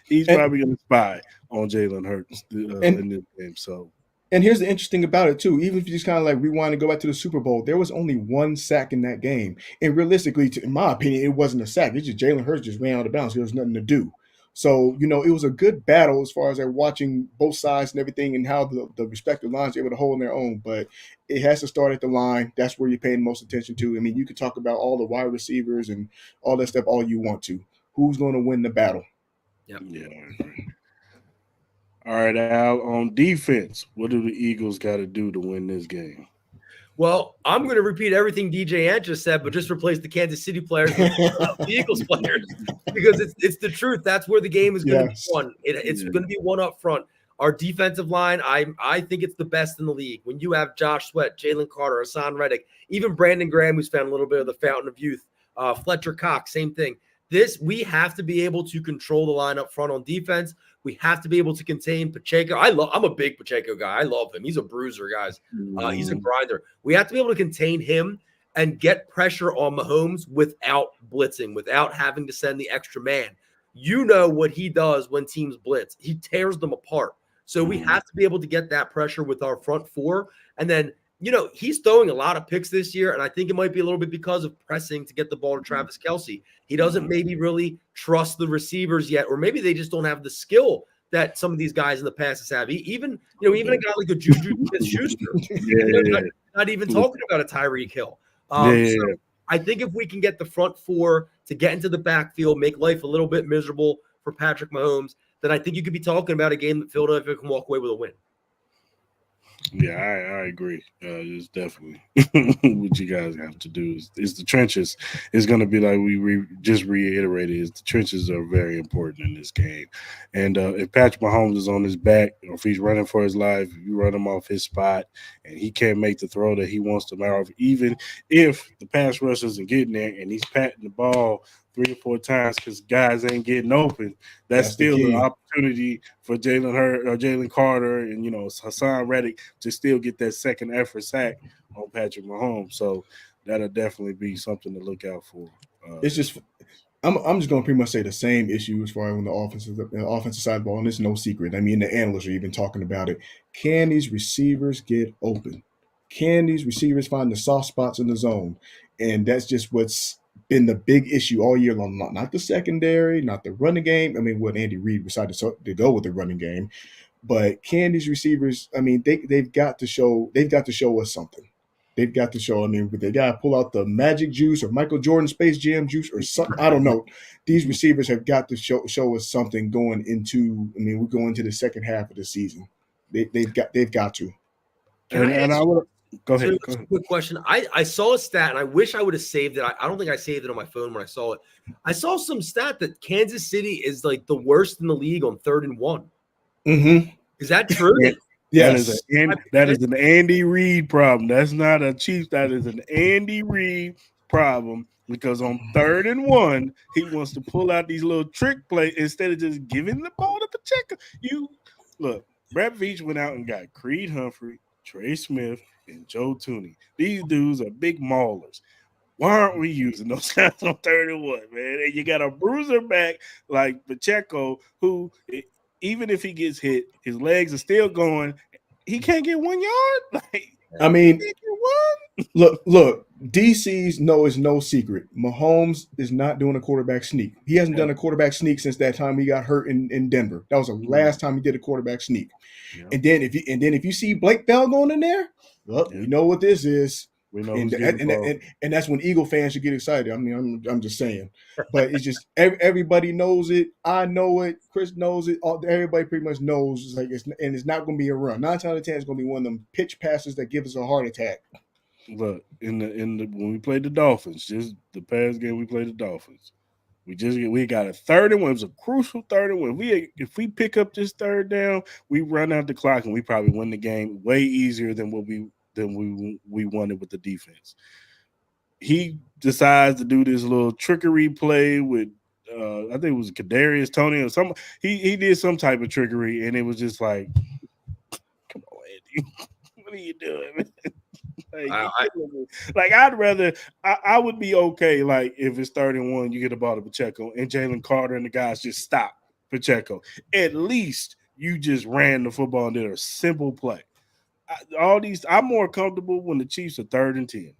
Speaker 1: He's probably going to spy on Jalen Hurts in this game. So.
Speaker 4: And here's the interesting about it too. Even if you just kind of like rewind and go back to the Super Bowl, there was only one sack in that game, and realistically, in my opinion, it wasn't a sack. It's just Jalen Hurts just ran out of bounds. There was nothing to do. So it was a good battle as far as like watching both sides and everything, and how the respective lines are able to hold their own. But it has to start at the line. That's where you're paying most attention to. I mean, you could talk about all the wide receivers and all that stuff all you want to. Who's going to win the battle?
Speaker 3: Yep.
Speaker 1: Yeah. All right, Al, on defense, what do the Eagles got to do to win this game?
Speaker 3: Well, I'm going to repeat everything DJ Ant just said, but just replace the Kansas City players with the Eagles players because it's the truth. That's where the game is going to be won. It's going to be one up front. Our defensive line, I think it's the best in the league. When you have Josh Sweat, Jalen Carter, Hassan Reddick, even Brandon Graham, who's found a little bit of the fountain of youth, Fletcher Cox, same thing. We have to be able to control the line up front on defense. We have to be able to contain Pacheco. I'm a big Pacheco guy. I love him. He's a bruiser, guys. He's a grinder. We have to be able to contain him and get pressure on Mahomes without blitzing, without having to send the extra man. You know what he does when teams blitz. He tears them apart. So we have to be able to get that pressure with our front four. And then, he's throwing a lot of picks this year, and I think it might be a little bit because of pressing to get the ball to Travis Kelce. He doesn't maybe really trust the receivers yet, or maybe they just don't have the skill that some of these guys in the past have. Even a guy like a Juju Smith-Schuster, not even talking about a Tyreek Hill. So I think if we can get the front four to get into the backfield, make life a little bit miserable for Patrick Mahomes, then I think you could be talking about a game that Philadelphia can walk away with a win.
Speaker 1: Yeah, I agree. It's definitely what you guys have to do is the trenches. It's going to be like we just reiterated. Is the trenches are very important in this game, and if Patrick Mahomes is on his back or if he's running for his life, if you run him off his spot and he can't make the throw that he wants to make off, even if the pass rush isn't getting there and he's patting the ball 3 or 4 times because guys ain't getting open, that's still the opportunity for Jalen Hurts or Jalen Carter and Hassan Reddick to still get that second effort sack on Patrick Mahomes. So that'll definitely be something to look out for.
Speaker 4: It's just I'm just going to pretty much say the same issue as far as on the offensive side of the ball, and it's no secret. I mean, the analysts are even talking about it. Can these receivers get open? Can these receivers find the soft spots in the zone? And that's just what's been the big issue all year long. Not the secondary, not the running game. I mean, what Andy Reid decided to go with the running game, but can these receivers? I mean, they've got to show us something. They've got to show. I mean, they got to pull out the magic juice or Michael Jordan Space Jam juice or something. I don't know. These receivers have got to show us something going into. I mean, we're going into the second half of the season. They've got to.
Speaker 1: And I would. Go ahead.
Speaker 3: Quick question. I saw a stat, and I wish I would have saved it. I don't think I saved it on my phone when I saw it. I saw some stat that Kansas City is like the worst in the league on 3rd and 1.
Speaker 4: Mm-hmm.
Speaker 3: Is that true?
Speaker 4: Yes.
Speaker 1: That is an Andy Reid problem. That's not a Chiefs. That is an Andy Reid problem because on 3rd and 1, he wants to pull out these little trick plays instead of just giving the ball to Pacheco. Look, Brett Veach went out and got Creed Humphrey, Trey Smith, and Joe Tooney. These dudes are big maulers. Why aren't we using those guys on 31, man? And you got a bruiser back like Pacheco, who even if he gets hit, his legs are still going. He can't get 1 yard. Like
Speaker 4: I
Speaker 1: he
Speaker 4: mean,
Speaker 1: can't get one.
Speaker 4: look. DC's know is no secret. Mahomes is not doing a quarterback sneak. He hasn't
Speaker 1: Yeah.
Speaker 4: done a quarterback sneak since that time he got hurt in Denver. That was the last time he did a quarterback sneak.
Speaker 1: Yeah.
Speaker 4: And then if you see Blake Bell going in there, well,
Speaker 1: Yeah.
Speaker 4: we know what this is.
Speaker 1: We know
Speaker 4: And,
Speaker 1: who's getting
Speaker 4: and,
Speaker 1: involved.
Speaker 4: and, and that's when Eagle fans should get excited. I mean, I'm just saying, but it's just everybody knows it. I know it. Chris knows it. Everybody pretty much knows. It's like it's not going to be a run. 9 times out of 10, it's going to be one of them pitch passes that give us a heart attack.
Speaker 1: Look, in the when we played the Dolphins, just the past game we played the Dolphins. We got a 3rd and 1. It was a crucial 3rd and 1. If we pick up this 3rd down, we run out the clock and we probably win the game way easier than we wanted with the defense. He decides to do this little trickery play with I think it was Kadarius Toney or some. He did some type of trickery and it was just like, come on, Andy, what are you doing, man? Like I'd rather I would be okay like if it's 3rd and 1, you get the ball to Pacheco and Jalen Carter and the guys just stop Pacheco. At least you just ran the football and did a simple play. I'm more comfortable when the Chiefs are 3rd and 10,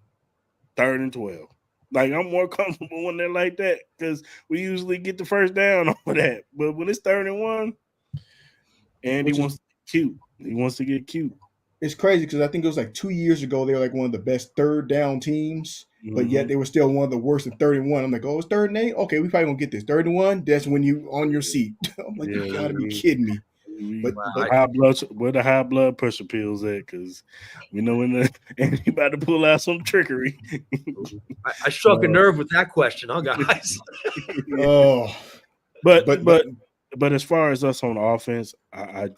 Speaker 1: 3rd and 12. Like I'm more comfortable when they're like that because we usually get the first down over that. But when it's 3rd and 1, and he wants to get cute. He wants to get cute.
Speaker 4: It's crazy because I think it was like 2 years ago they were like one of the best 3rd down teams, but yet
Speaker 1: Mhm.
Speaker 4: they were still one of the worst at 3rd and 1. I'm like, oh, it's 3rd and 8. Okay, we probably gonna get this 3rd and 1. That's when you on your seat. I'm like, you gotta be kidding me. But
Speaker 1: Where the high blood pressure pills at? Because we know and he about to pull out some trickery.
Speaker 3: I struck a nerve with that question, huh, guys?
Speaker 4: oh,
Speaker 1: but as far as us on offense, I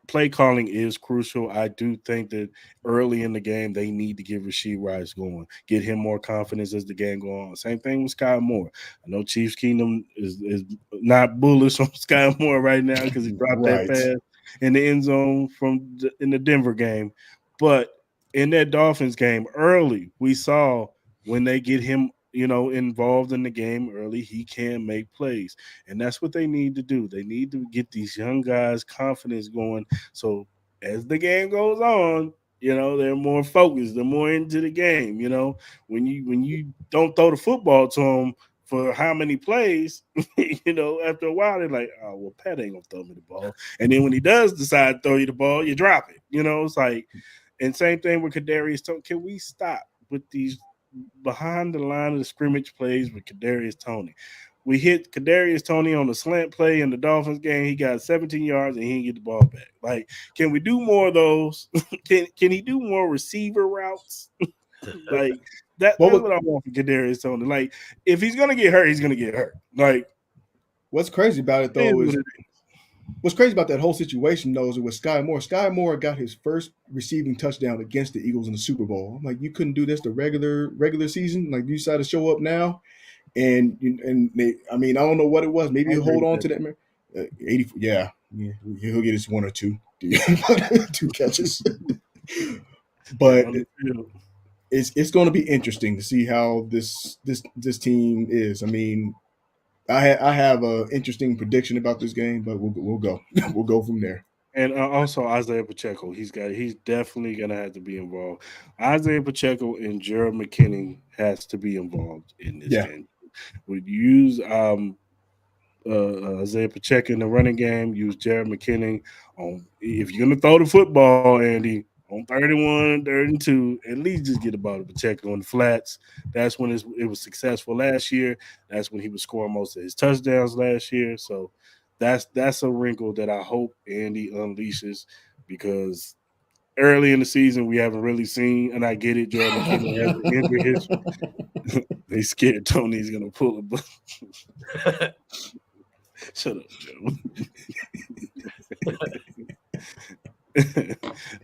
Speaker 1: play calling is crucial. I do think that early in the game they need to get Rashee Rice going, get him more confidence as the game goes on. Same thing with Sky Moore. I know Chiefskingdom is not bullish on Sky Moore right now because he dropped that pass in the end zone in the Denver game, but in that Dolphins game early, we saw when they get him involved in the game early, he can make plays. And that's what they need to do. They need to get these young guys' confidence going. So as the game goes on, they're more focused, they're more into the game. When you don't throw the football to them for how many plays, after a while, they're like, oh, well, Pat ain't gonna throw me the ball. And then when he does decide to throw you the ball, you drop it. It's like, and same thing with Kadarius Toney. Can we stop with these behind the line of the scrimmage plays with Kadarius Toney? We hit Kadarius Toney on the slant play in the Dolphins game. He got 17 yards and he didn't get the ball back. Like, can we do more of those? can he do more receiver routes? Like that's what I want for Kadarius Toney. Like, if he's gonna get hurt, he's gonna get hurt. Like,
Speaker 4: what's crazy about it though is what's crazy about that whole situation though is it was Sky Moore. Sky Moore got his first receiving touchdown against the Eagles in the Super Bowl. I'm like, you couldn't do this the regular season. Like, you decided to show up now, and they, I mean, I don't know what it was. Maybe you hold on to that. 80, yeah, he'll get his 1 or 2, 2 catches. But it's going to be interesting to see how this team is. I mean, I have an interesting prediction about this game, but we'll go we'll go from there.
Speaker 1: And also Isaiah Pacheco, he's definitely gonna have to be involved. Isaiah Pacheco and Gerald McKinney has to be involved in this game. We use Isaiah Pacheco in the running game. Use Jared McKinney on if you're gonna throw the football, Andy, on 31, 32, at least just get the ball to Pacheco in the flats. That's when it was successful last year. That's when he was scoring most of his touchdowns last year. So that's a wrinkle that I hope Andy unleashes because early in the season we haven't really seen, and I get it, Jordan McKinney has an injury history. They scared Tony's gonna pull a book. Shut up, Joe.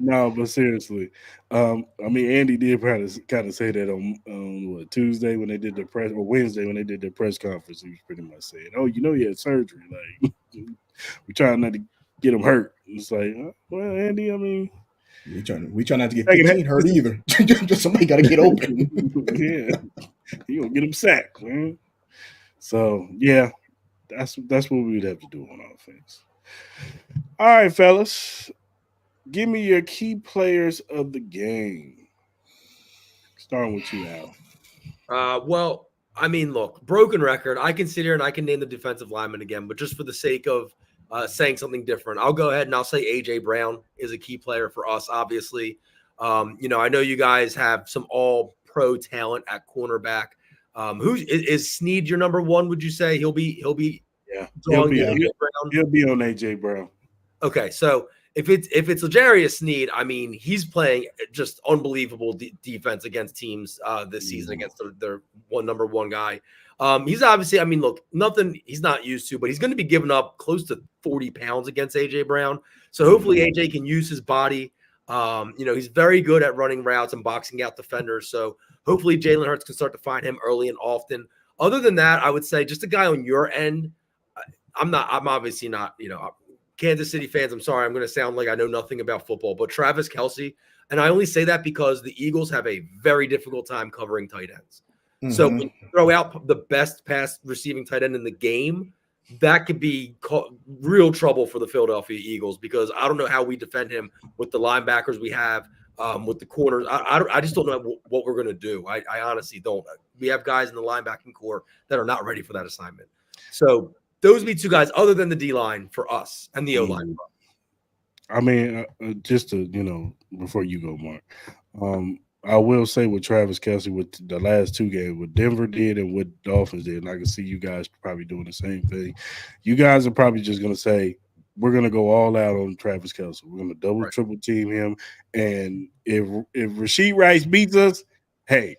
Speaker 1: No, but seriously, I mean, Andy did kind of say that on Tuesday when they did their press, or Wednesday when they did their press conference. He was pretty much saying, "Oh, he had surgery. Like, we trying not to get him hurt. It's like, well, Andy, I mean,
Speaker 4: We try not to get
Speaker 1: second
Speaker 4: 15 hurt either. Just somebody got to get open.
Speaker 1: yeah, you gonna get him sacked, man. So yeah, that's what we'd have to do on offense. All right, fellas, give me your key players of the game. Starting with you, Al.
Speaker 3: Well, I mean, look, broken record. I can sit here and I can name the defensive lineman again, but just for the sake of saying something different, I'll go ahead and I'll say AJ Brown is a key player for us. Obviously, I know you guys have some all-pro talent at cornerback. Who is Snead your number one? Would you say he'll be
Speaker 1: Yeah,
Speaker 3: drawing the AJ Brown?
Speaker 1: he'll be on AJ Brown.
Speaker 3: Okay, so if it's L'Jarius Sneed, I mean, he's playing just unbelievable defense against teams this season against their number one guy. He's obviously, I mean, look, nothing he's not used to, but he's going to be giving up close to 40 pounds against AJ Brown. So hopefully AJ can use his body. He's very good at running routes and boxing out defenders. So hopefully Jalen Hurts can start to find him early and often. Other than that, I would say just a guy on your end. I'm obviously not, Kansas City fans, I'm sorry, I'm going to sound like I know nothing about football, but Travis Kelce, and I only say that because the Eagles have a very difficult time covering tight ends. Mm-hmm. So when you throw out the best pass receiving tight end in the game, that could be real trouble for the Philadelphia Eagles because I don't know how we defend him with the linebackers we have, with the corners. I just don't know what we're going to do. I honestly don't. We have guys in the linebacking core that are not ready for that assignment. So those would be two guys other than the D-line for us and the O-line.
Speaker 1: I mean, just to, before you go, Mark, I will say with Travis Kelce, with the last two games, what Denver did and what Dolphins did, and I can see you guys probably doing the same thing. You guys are probably just going to say, we're going to go all out on Travis Kelce. We're going to double, triple team him. And if Rashee Rice beats us, hey,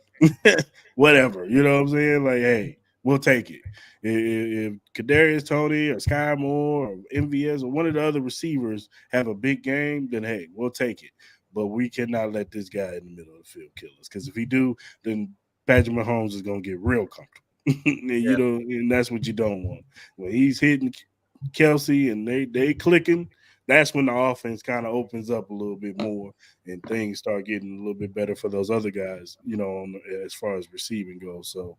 Speaker 1: whatever. You know what I'm saying? Like, hey, we'll take it. If Kadarius Toney or Sky Moore or MVS or one of the other receivers have a big game, then hey, we'll take it. But we cannot let this guy in the middle of the field kill us. Because if he do, then Patrick Mahomes is going to get real comfortable. And that's what you don't want. When he's hitting Kelce and they clicking, that's when the offense kind of opens up a little bit more and things start getting a little bit better for those other guys, as far as receiving goes. So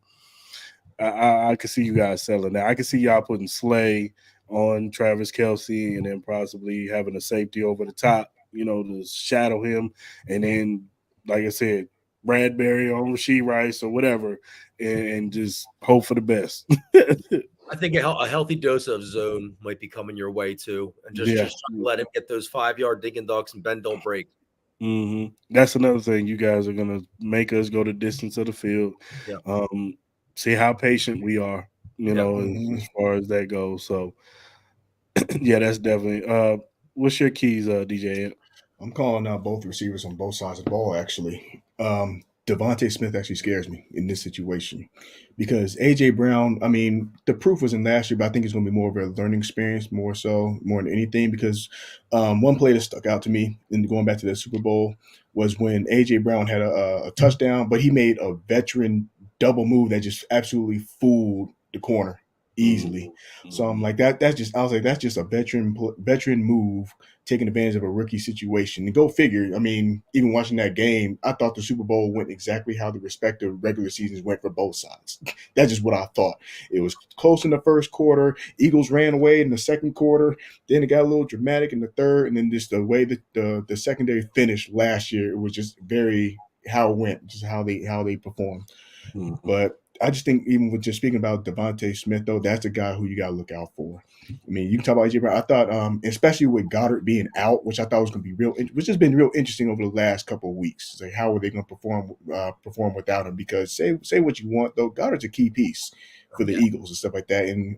Speaker 1: I can see you guys selling that. I can see y'all putting Slay on Travis Kelce and then possibly having a safety over the top, to shadow him. And then, like I said, Bradbury on Rashee Rice or whatever, and just hope for the best.
Speaker 3: I think a healthy dose of zone might be coming your way too. And just let him get those 5-yard digging ducks and bend don't break.
Speaker 1: Mm-hmm. That's another thing. You guys are going to make us go the distance of the field. Yeah. See how patient we are, as far as that goes. So, yeah, that's definitely. What's your keys, DJ?
Speaker 4: I'm calling out both receivers on both sides of the ball, actually. Devontae Smith actually scares me in this situation because A.J. Brown, I mean, the proof was in last year, but I think it's going to be more of a learning experience, more than anything, because one play that stuck out to me in going back to the Super Bowl was when A.J. Brown had a touchdown, but he made a veteran double move that just absolutely fooled the corner easily. Mm-hmm. So I'm like, that's just a veteran move, taking advantage of a rookie situation. And go figure, I mean, even watching that game, I thought the Super Bowl went exactly how the respective regular seasons went for both sides. That's just what I thought. It was close in the first quarter. Eagles ran away in the second quarter. Then it got a little dramatic in the third. And then just the way that the secondary finished last year, it was just very how it went, just how they performed. Mm-hmm. But I just think even with just speaking about Devontae Smith, though, that's a guy who you got to look out for. I mean, you can talk about AJ Brown. I thought, especially with Goddard being out, which I thought was going to be which has been real interesting over the last couple of weeks. It's like, how are they going to perform without him? Because say what you want, though, Goddard's a key piece for the Eagles and stuff like that. And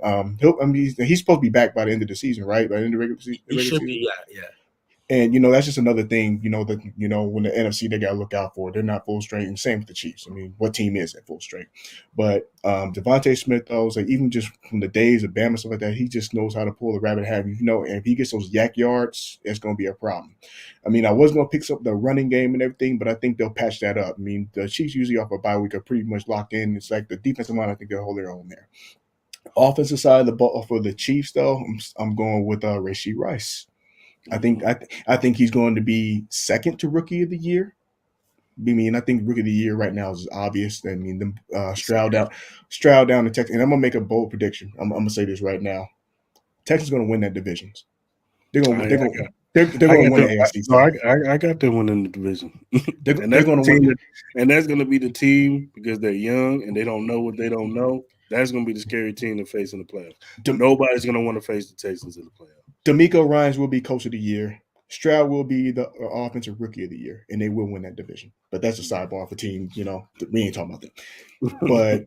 Speaker 4: he's supposed to be back by the end of the season, right? By the end of the regular season.
Speaker 3: He should be, yeah.
Speaker 4: And, that's just another thing, when the NFC, they got to look out for. They're not full strength. And same with the Chiefs. I mean, what team is at full strength? But Devontae Smith, though, like even just from the days of Bama and stuff like that, he just knows how to pull the rabbit hat. And if he gets those yak yards, it's going to be a problem. I mean, I was going to pick up the running game and everything, but I think they'll patch that up. I mean, the Chiefs usually off a bye week are pretty much locked in. It's like the defensive line, I think they'll hold their own there. Offensive side of the ball for the Chiefs, though, I'm going with Rashee Rice. I think he's going to be second to rookie of the year. I think rookie of the year right now is obvious. I mean, Stroud down to Texas, and I'm gonna make a bold prediction. I'm gonna say this right now: Texas is gonna win that divisions. They're gonna
Speaker 1: I,
Speaker 4: they're
Speaker 1: I
Speaker 4: gonna
Speaker 1: got
Speaker 4: they're
Speaker 1: I
Speaker 4: gonna
Speaker 1: got
Speaker 4: win
Speaker 1: them.
Speaker 4: the AFC
Speaker 1: No,
Speaker 4: South.
Speaker 1: I got them winning the division, and
Speaker 4: They're
Speaker 1: that's the
Speaker 4: gonna win.
Speaker 1: team that, and that's going to be the team because they're young and they don't know what they don't know. That's going to be the scary team to face in the playoffs.
Speaker 4: Dem-
Speaker 1: Nobody's going to want to face the Texans in the playoffs.
Speaker 4: D'Amico Ryans will be coach of the year. Stroud will be the offensive rookie of the year, and they will win that division. But that's a sidebar for team. We ain't talking about that. But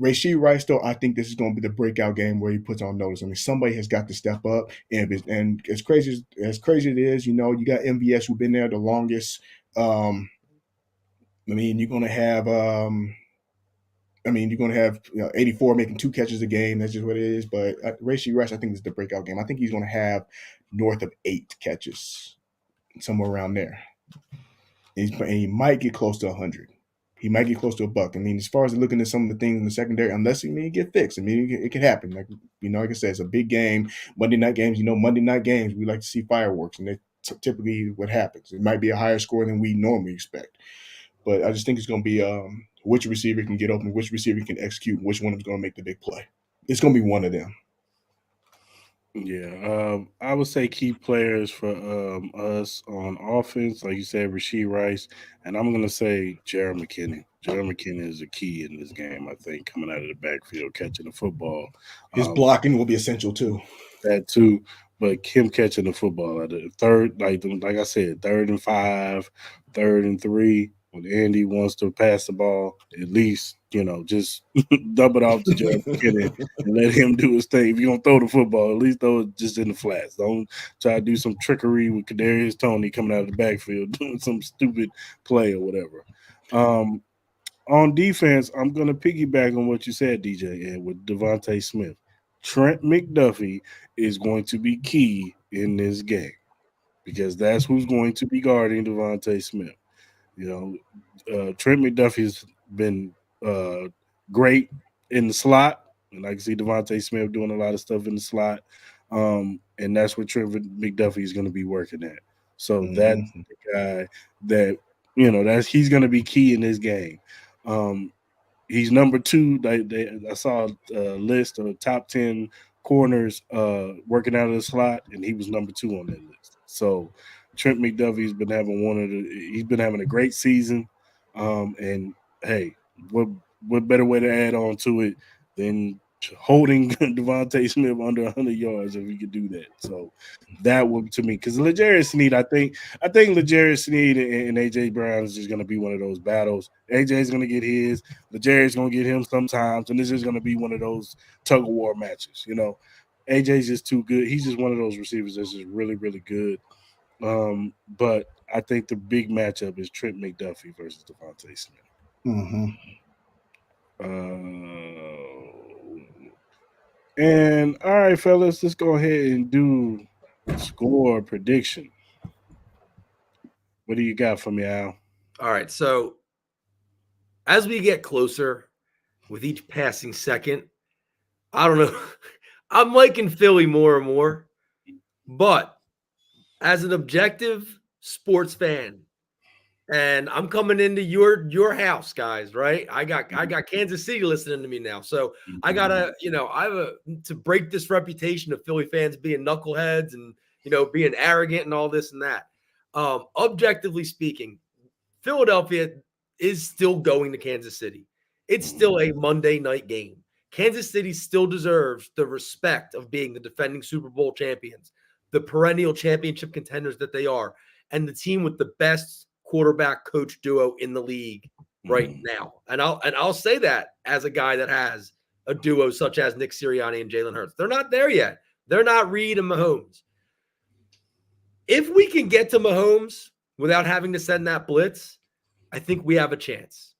Speaker 4: Rashee Rice, though, I think this is going to be the breakout game where he puts on notice. I mean, somebody has got to step up, and as crazy it is, you got MVS who've been there the longest. Um, I mean, you're going to have. You're going to have 84 making 2 catches a game. That's just what it is. But Rashee Rice, I think, is the breakout game. I think he's going to have north of 8 catches, somewhere around there. And he might get close to 100. He might get close to a buck. I mean, as far as looking at some of the things in the secondary, unless get fixed, it can happen. Like I said, it's a big game. Monday night games. Monday night games, we like to see fireworks, and that's typically what happens. It might be a higher score than we normally expect, but I just think it's going to be which receiver can get open, which receiver can execute, which one is going to make the big play. It's going to be one of them.
Speaker 1: Yeah, I would say key players for us on offense, like you said, Rasheed Rice, and I'm gonna say Jared McKinnon. Jared McKinnon is a key in this game. I think coming out of the backfield, catching the football,
Speaker 4: His
Speaker 1: um,
Speaker 4: blocking will be essential too.
Speaker 1: that too. But him catching the football at the third, like I said, 3rd and 5, 3rd and 3. When Andy wants to pass the ball, at least just dump it off to Jared McKinnon and let him do his thing. If you're gonna throw the football, at least throw it just in the flats. Don't try to do some trickery with Kadarius Toney coming out of the backfield doing some stupid play or whatever. Um, on defense, I'm gonna piggyback on what you said, DJ, and with Devontae Smith. Trent McDuffie is going to be key in this game because that's who's going to be guarding Devontae Smith. You Trent McDuffie's been uh, great in the slot, and I can see Devontae Smith doing a lot of stuff in the slot, and that's what Trent McDuffie is going to be working at. So that's
Speaker 4: Mm-hmm.
Speaker 1: the guy that that's he's going to be key in this game. Um, he's number 2. I saw a list of top 10 corners working out of the slot, and he was number 2 on that list. So Trent McDuffie's been having he's been having a great season. And hey, what better way to add on to it than holding Devontae Smith under 100 yards if we could do that. So that would to me because L'Jarius Sneed, I think L'Jarius Sneed and AJ Brown is just going to be one of those battles. AJ's going to get his, L'Jarius going to get him sometimes, and this is going to be one of those tug of war matches. AJ's just too good. He's just one of those receivers that's just really, really good. But I think the big matchup is Trent McDuffie versus Devontae Smith.
Speaker 4: Mm-hmm.
Speaker 1: And all right, fellas, let's go ahead and do score prediction. What do you got for me, Al?
Speaker 3: All right. So as we get closer with each passing second, I don't know. I'm liking Philly more and more, but as an objective sports fan, and I'm coming into your house, guys, right? I got Kansas City listening to me now. So I gotta, I have to break this reputation of Philly fans being knuckleheads and being arrogant and all this and that. Objectively speaking, Philadelphia is still going to Kansas City. It's still a Monday night game. Kansas City still deserves the respect of being the defending Super Bowl champions, the perennial championship contenders that they are, and the team with the best quarterback coach duo in the league right now. And I'll say that as a guy that has a duo such as Nick Sirianni and Jalen Hurts. They're not there yet. They're not Reed and Mahomes. If we can get to Mahomes without having to send that blitz, I think we have a chance.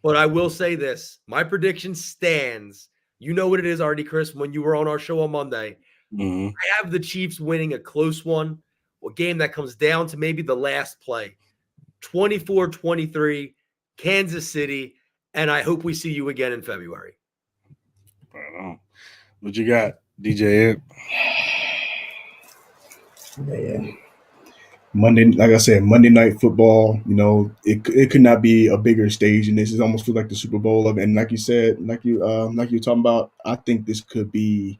Speaker 3: But I will say this. My prediction stands. You know what it is already, Chris, when you were on our show on Monday.
Speaker 1: Mm-hmm.
Speaker 3: I have the Chiefs winning a close one, a game that comes down to maybe the last play. 24-23, Kansas City, and I hope we see you again in February.
Speaker 1: Right on. What you got, DJ?
Speaker 4: Man. Monday, like I said, Monday Night Football. It could not be a bigger stage, and this is almost feel like the Super Bowl of. And like you said, like you were talking about, I think this could be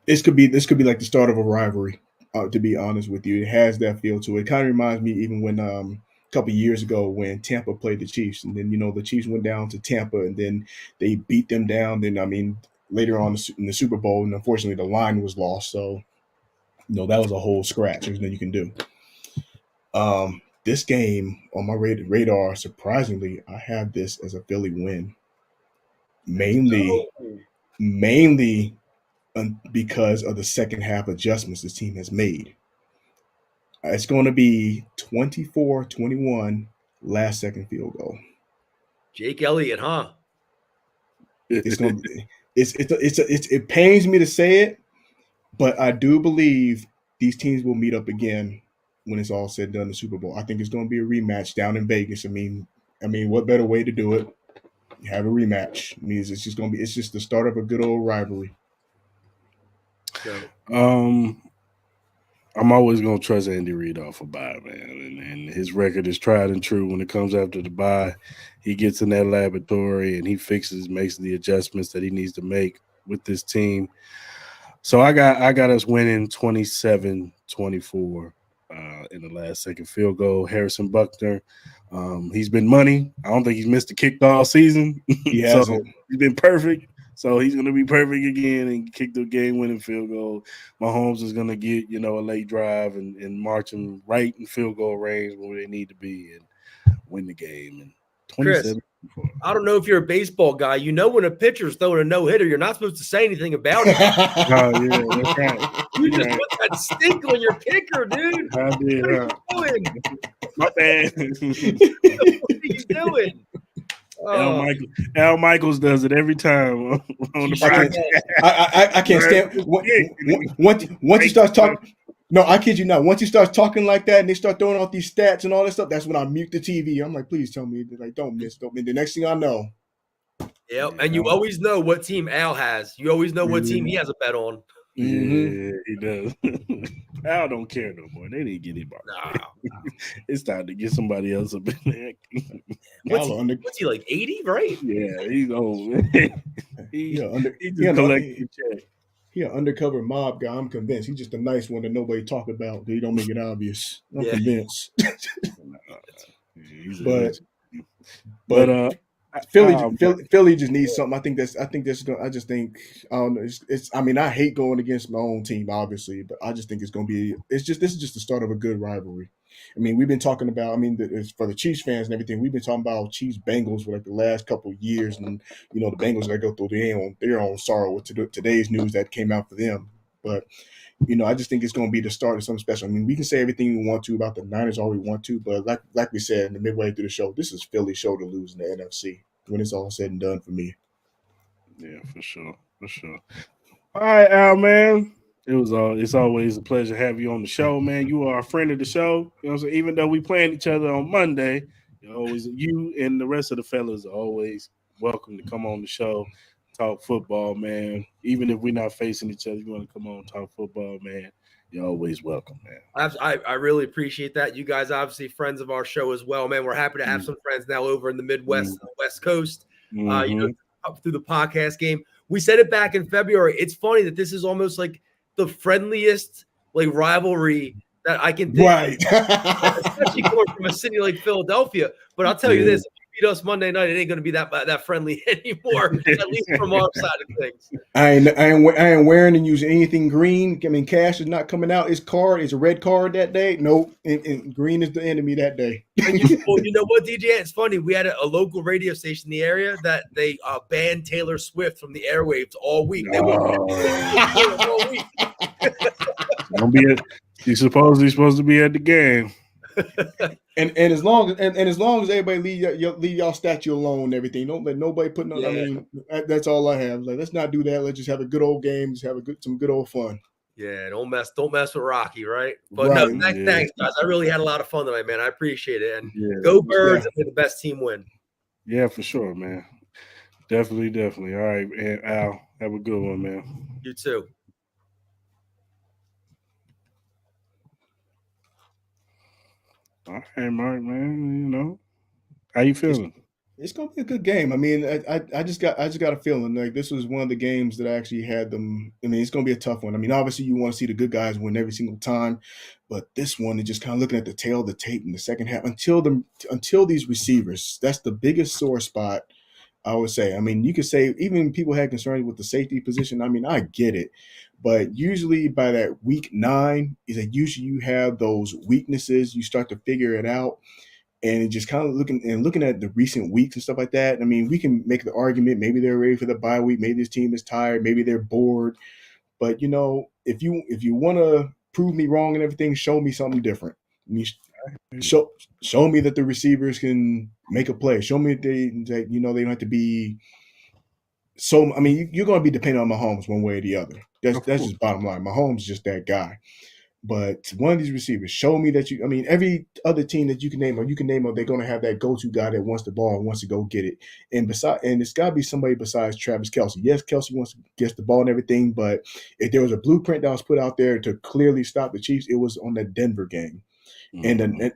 Speaker 4: like the start of a rivalry. To be honest with you, it has that feel to it. It kind of reminds me even when a couple years ago when Tampa played the Chiefs, and then the Chiefs went down to Tampa, and then they beat them down. Then later on in the Super Bowl, and unfortunately the line was lost, so that was a whole scratch. There's nothing you can do. This game on my radar, surprisingly, I have this as a Philly win, mainly mainly because of the second half adjustments this team has made. It's going to be 24-21 last second field goal.
Speaker 3: Jake Elliott, huh?
Speaker 4: It's going to be, it pains me to say it, but I do believe these teams will meet up again when it's all said and done in the Super Bowl. I think it's going to be a rematch down in Vegas. I mean, what better way to do it? Have a rematch. It means it's just the start of a good old rivalry.
Speaker 1: I'm always gonna trust Andy Reid off a bye, man, and his record is tried and true. When it comes after the bye, he gets in that laboratory and he makes the adjustments that he needs to make with this team. So I got us winning 27-24 in the last second field goal. Harrison Buckner, he's been money. I don't think he's missed a kick all season.
Speaker 4: He
Speaker 1: So
Speaker 4: hasn't.
Speaker 1: he's been perfect. So he's going to be perfect again and kick the game-winning field goal. Mahomes is going to get, a late drive and march them right in field goal range where they need to be and win the game. And
Speaker 3: Chris, I don't know if you're a baseball guy. When a pitcher's throwing a no-hitter, you're not supposed to say anything about it.
Speaker 1: Oh, yeah, that's right.
Speaker 3: You just put that stink on your kicker, dude.
Speaker 1: I did.
Speaker 3: What are you doing?
Speaker 1: My bad.
Speaker 3: What are you doing?
Speaker 1: Al Michaels does it every time on the
Speaker 4: podcast. I can't stand once he starts talking. No, I kid you not. Once he starts talking like that and they start throwing out these stats and all this stuff, that's when I mute the TV. I'm like, please tell me, don't miss. The next thing I know.
Speaker 3: Yeah, and you always know what team Al has. You always know what team he has a bet on.
Speaker 1: Yeah, he does. Al don't care no more. They didn't get him out. Nah. It's time to get somebody else up in there.
Speaker 3: What's he like 80, right?
Speaker 1: Yeah, he's old, man. He's just collecting check.
Speaker 4: He an undercover mob guy. I'm convinced. He's just a nice one that nobody talk about. He don't make it obvious. I'm convinced. But Philly just needs something. I hate going against my own team, obviously, but I just think this is just the start of a good rivalry. We've been talking about, for the Chiefs fans and everything, we've been talking about Chiefs Bengals for like the last couple of years, and the Bengals got to go through their own sorrow with today's news that came out for them. But I just think it's going to be the start of something special. We can say everything we want to about the Niners, all we want to, but like we said in the midway through the show, this is Philly's show to lose in the NFC when it's all said and done for me.
Speaker 1: Yeah, for sure. All right, Al, man. It's always a pleasure to have you on the show, man. You are a friend of the show. Even though we playing each other on Monday, you and the rest of the fellas are always welcome to come on the show. Talk football, man. Even if we're not facing each other, you want to come on and talk football, man. You're always welcome, man.
Speaker 3: I really appreciate that. You guys obviously friends of our show as well, man. We're happy to have some friends now over in the Midwest and the West Coast. Up through the podcast game. We said it back in February. It's funny that this is almost like the friendliest rivalry that I can think of, especially coming from a city like Philadelphia. But I'll tell you this. Beat us Monday night, it ain't going to be that friendly anymore, at least from our side of things.
Speaker 4: I ain't wearing and using anything green. Cash is not coming out. It's a red card that day. Nope, and green is the enemy that day.
Speaker 3: And you know what, DJ? It's funny. We had a local radio station in the area that they banned Taylor Swift from the airwaves all week. They all week.
Speaker 1: You're supposed to be at the game.
Speaker 4: And as long as everybody leave y'all statue alone and everything, don't let nobody put no. That's all I have. Let's not do that. Let's just have a good old game. Just have some good old fun.
Speaker 3: Yeah, don't mess with Rocky, right? But no, thanks, guys. I really had a lot of fun tonight, man. I appreciate it. And go Birds, and may the best team win.
Speaker 1: Yeah, for sure, man. Definitely. All right, and Al, have a good one, man.
Speaker 3: You too.
Speaker 1: All right, Mark, man. How you
Speaker 4: It's
Speaker 1: feeling?
Speaker 4: it's gonna be a good game. I mean, I just got a feeling like this was one of the games that I actually had them. I mean, it's gonna be a tough one. I mean, obviously you want to see the good guys win every single time, but this one is just kind of looking at the tail of the tape in the second half until these receivers. That's the biggest sore spot, I would say. I mean, you could say even people had concerns with the safety position. I mean, I get it, but usually by that week 9 is that usually you have those weaknesses. You start to figure it out, and just kind of looking at the recent weeks and stuff like that. I mean, we can make the argument maybe they're ready for the bye week, maybe this team is tired, maybe they're bored. But if you want to prove me wrong and everything, show me something different. I mean, show me that the receivers can make a play. Show me that they don't have to be. So I mean, you're going to be dependent on Mahomes one way or the other. That's
Speaker 1: Of
Speaker 4: that's
Speaker 1: course.
Speaker 4: just bottom line. Mahomes is just that guy. But one of these receivers, show me that you. I mean, every other team that you can name, they're going to have that go-to guy that wants the ball and wants to go get it. And it's got to be somebody besides Travis Kelsey. Yes, Kelsey wants to get the ball and everything, but if there was a blueprint that was put out there to clearly stop the Chiefs, it was on the Denver game. And then
Speaker 1: Hmm.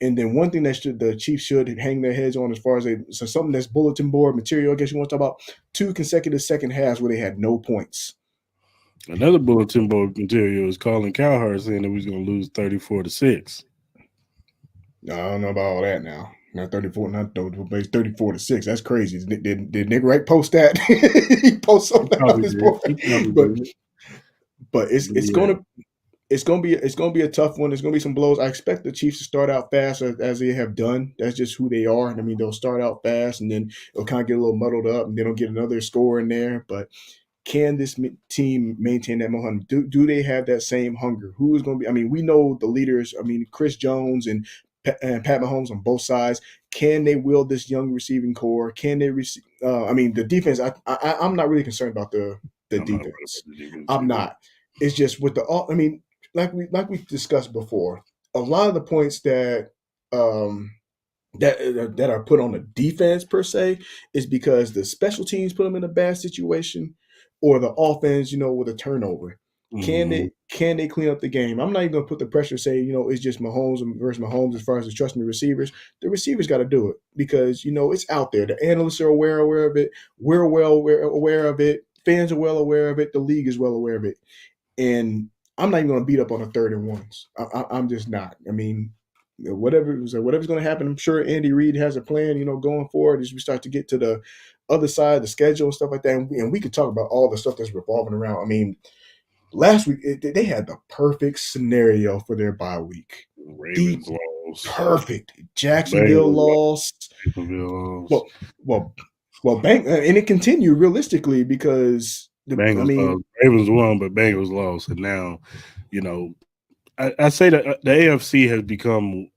Speaker 4: and then one thing that the Chiefs should hang their heads on as far as so something that's bulletin board material. I guess you want to talk about 2 consecutive second halves where they had no points.
Speaker 1: Another bulletin board material is Colin Cowherd saying that we was going to lose 34-6.
Speaker 4: I don't know about all that now. Not 34, not 34-6. That's crazy. Did Nick Wright post that? He post
Speaker 1: He
Speaker 4: something on
Speaker 1: probably
Speaker 4: this
Speaker 1: did.
Speaker 4: board.
Speaker 1: He probably
Speaker 4: But
Speaker 1: did.
Speaker 4: but it's
Speaker 1: But
Speaker 4: it's
Speaker 1: yeah,
Speaker 4: gonna it's gonna be a tough one. There's gonna be some blows. I expect the Chiefs to start out fast as they have done. That's just who they are. I mean, they'll start out fast and then it'll kind of get a little muddled up, and then they'll get another score in there. But can this team maintain that momentum? Do they have that same hunger? Who is going to be? I mean, we know the leaders. I mean, Chris Jones and Pat Mahomes on both sides. Can they wield this young receiving core? Can they receive? I mean, the defense. I'm not really concerned about the
Speaker 1: I'm not worried about
Speaker 4: defense.
Speaker 1: the defense
Speaker 4: I'm
Speaker 1: either.
Speaker 4: not. It's just with the. I mean, like we discussed before, a lot of the points um, that are put on the defense per se is because the special teams put them in a bad situation, or the offense, with a turnover. Can
Speaker 1: Hmm.
Speaker 4: they clean up the game? I'm not even gonna put the pressure. Say it's just Mahomes versus Mahomes as far as the trusting the receivers. The receivers got to do it because it's out there. The analysts are aware of it. We're aware of it. Fans are well aware of it. The league is well aware of it. And I'm not even going to beat up on the 3rd and 1s. I'm just not. I mean, whatever's going to happen, I'm sure Andy Reid has a plan. Going forward as we start to get to the other side of the schedule and stuff like that, and we could talk about all the stuff that's revolving around. I mean, last week they had the perfect scenario for their bye week. The
Speaker 1: Ravens lost.
Speaker 4: perfect. Jacksonville
Speaker 1: Bengals lost.
Speaker 4: lost.
Speaker 1: Jacksonville lost.
Speaker 4: Well, well, Bank, and it continued realistically because I
Speaker 1: Bengals
Speaker 4: mean,
Speaker 1: lost. Ravens won, but Bengals lost. And now, you know, I say that the AFC has become,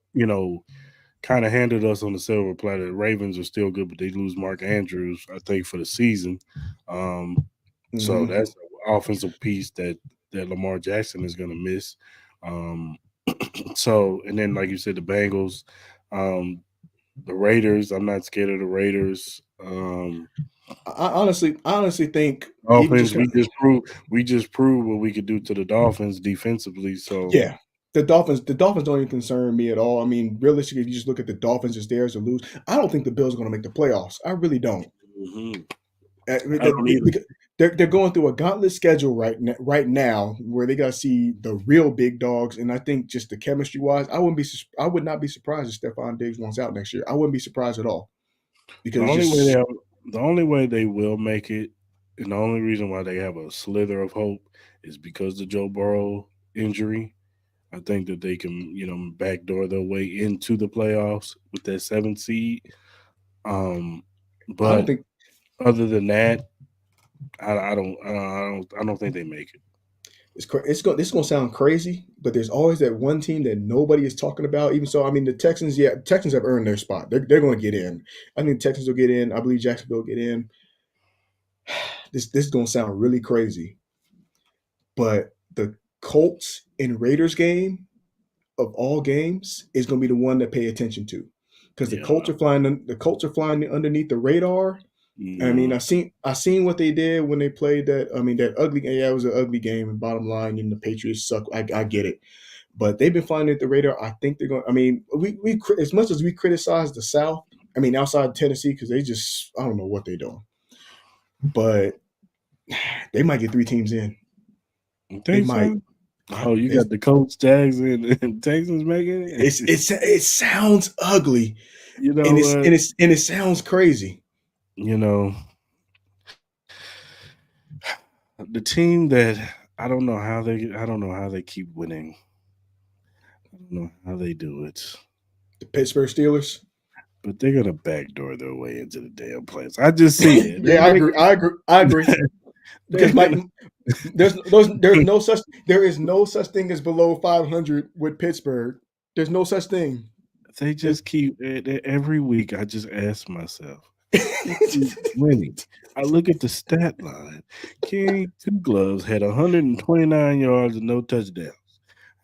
Speaker 1: kind of handed us on the silver platter. Ravens are still good, but they lose Mark Andrews, I think, for the season. Um, so
Speaker 4: mhm.
Speaker 1: that's an offensive piece that Lamar Jackson is going to miss. Um, so, and then like you said, the Bengals, um, the Raiders. I'm not scared of the Raiders.
Speaker 4: I honestly think even just
Speaker 1: Dolphins.
Speaker 4: kind
Speaker 1: We just proved what we could do to the Dolphins defensively. So,
Speaker 4: yeah, the Dolphins don't even concern me at all. I mean, realistically, if you just look at the Dolphins as theirs to lose, I don't think the Bills are going to make the playoffs. I really don't.
Speaker 1: mhm, I don't either.
Speaker 4: Because they're going through a gauntlet schedule right now where they got to see the real big dogs, and I think just the chemistry wise, I would not be surprised if Stephon Diggs wants out next year. I wouldn't be surprised at all
Speaker 1: The
Speaker 4: because
Speaker 1: only way they
Speaker 4: just
Speaker 1: have, the only way they will make it, and the only reason why they have a slither of hope is because the Joe Burrow injury. I think that they can, backdoor their way into the playoffs with that 7th seed. Um,
Speaker 4: I don't
Speaker 1: but
Speaker 4: think
Speaker 1: other than that, I don't think they make it.
Speaker 4: this is going to sound crazy, but there's always that one team that nobody is talking about. Even so, I mean, the Texans, yeah, Texans have earned their spot. They're going to get in. I think Texans will get in. I believe Jacksonville will get in. This is going to sound really crazy, but the Colts and Raiders game of all games is going to be the one to pay attention to because the
Speaker 1: Yeah.
Speaker 4: Colts are flying. The Colts are flying underneath the radar. I mean,
Speaker 1: Mhm.
Speaker 4: I seen what they did when they played that. I mean, that ugly. Yeah, it was an ugly game. And bottom line, the Patriots suck. I get it. but they've been flying at the radar. I think they're going. I mean, we as much as we criticize the South, I mean, outside Tennessee, because they just I don't know what they're doing, but they might get 3 teams in.
Speaker 1: You
Speaker 4: They
Speaker 1: think
Speaker 4: might.
Speaker 1: so? Oh, you got the Colts, Jags, and Texans making it.
Speaker 4: It sounds ugly,
Speaker 1: You know what?
Speaker 4: and it sounds crazy.
Speaker 1: You know, the team that I don't know how they keep winning. I don't know how they do it,
Speaker 4: The Pittsburgh Steelers.
Speaker 1: but they're gonna backdoor their way into the damn playoffs. I just see it.
Speaker 4: Yeah, I agree. I agree. Because there is no such thing as below 500 with Pittsburgh. There's no such thing.
Speaker 1: They just keep every week. I just ask myself, they keep winning. I look at the stat line. King Two Gloves had 129 yards and no touchdowns.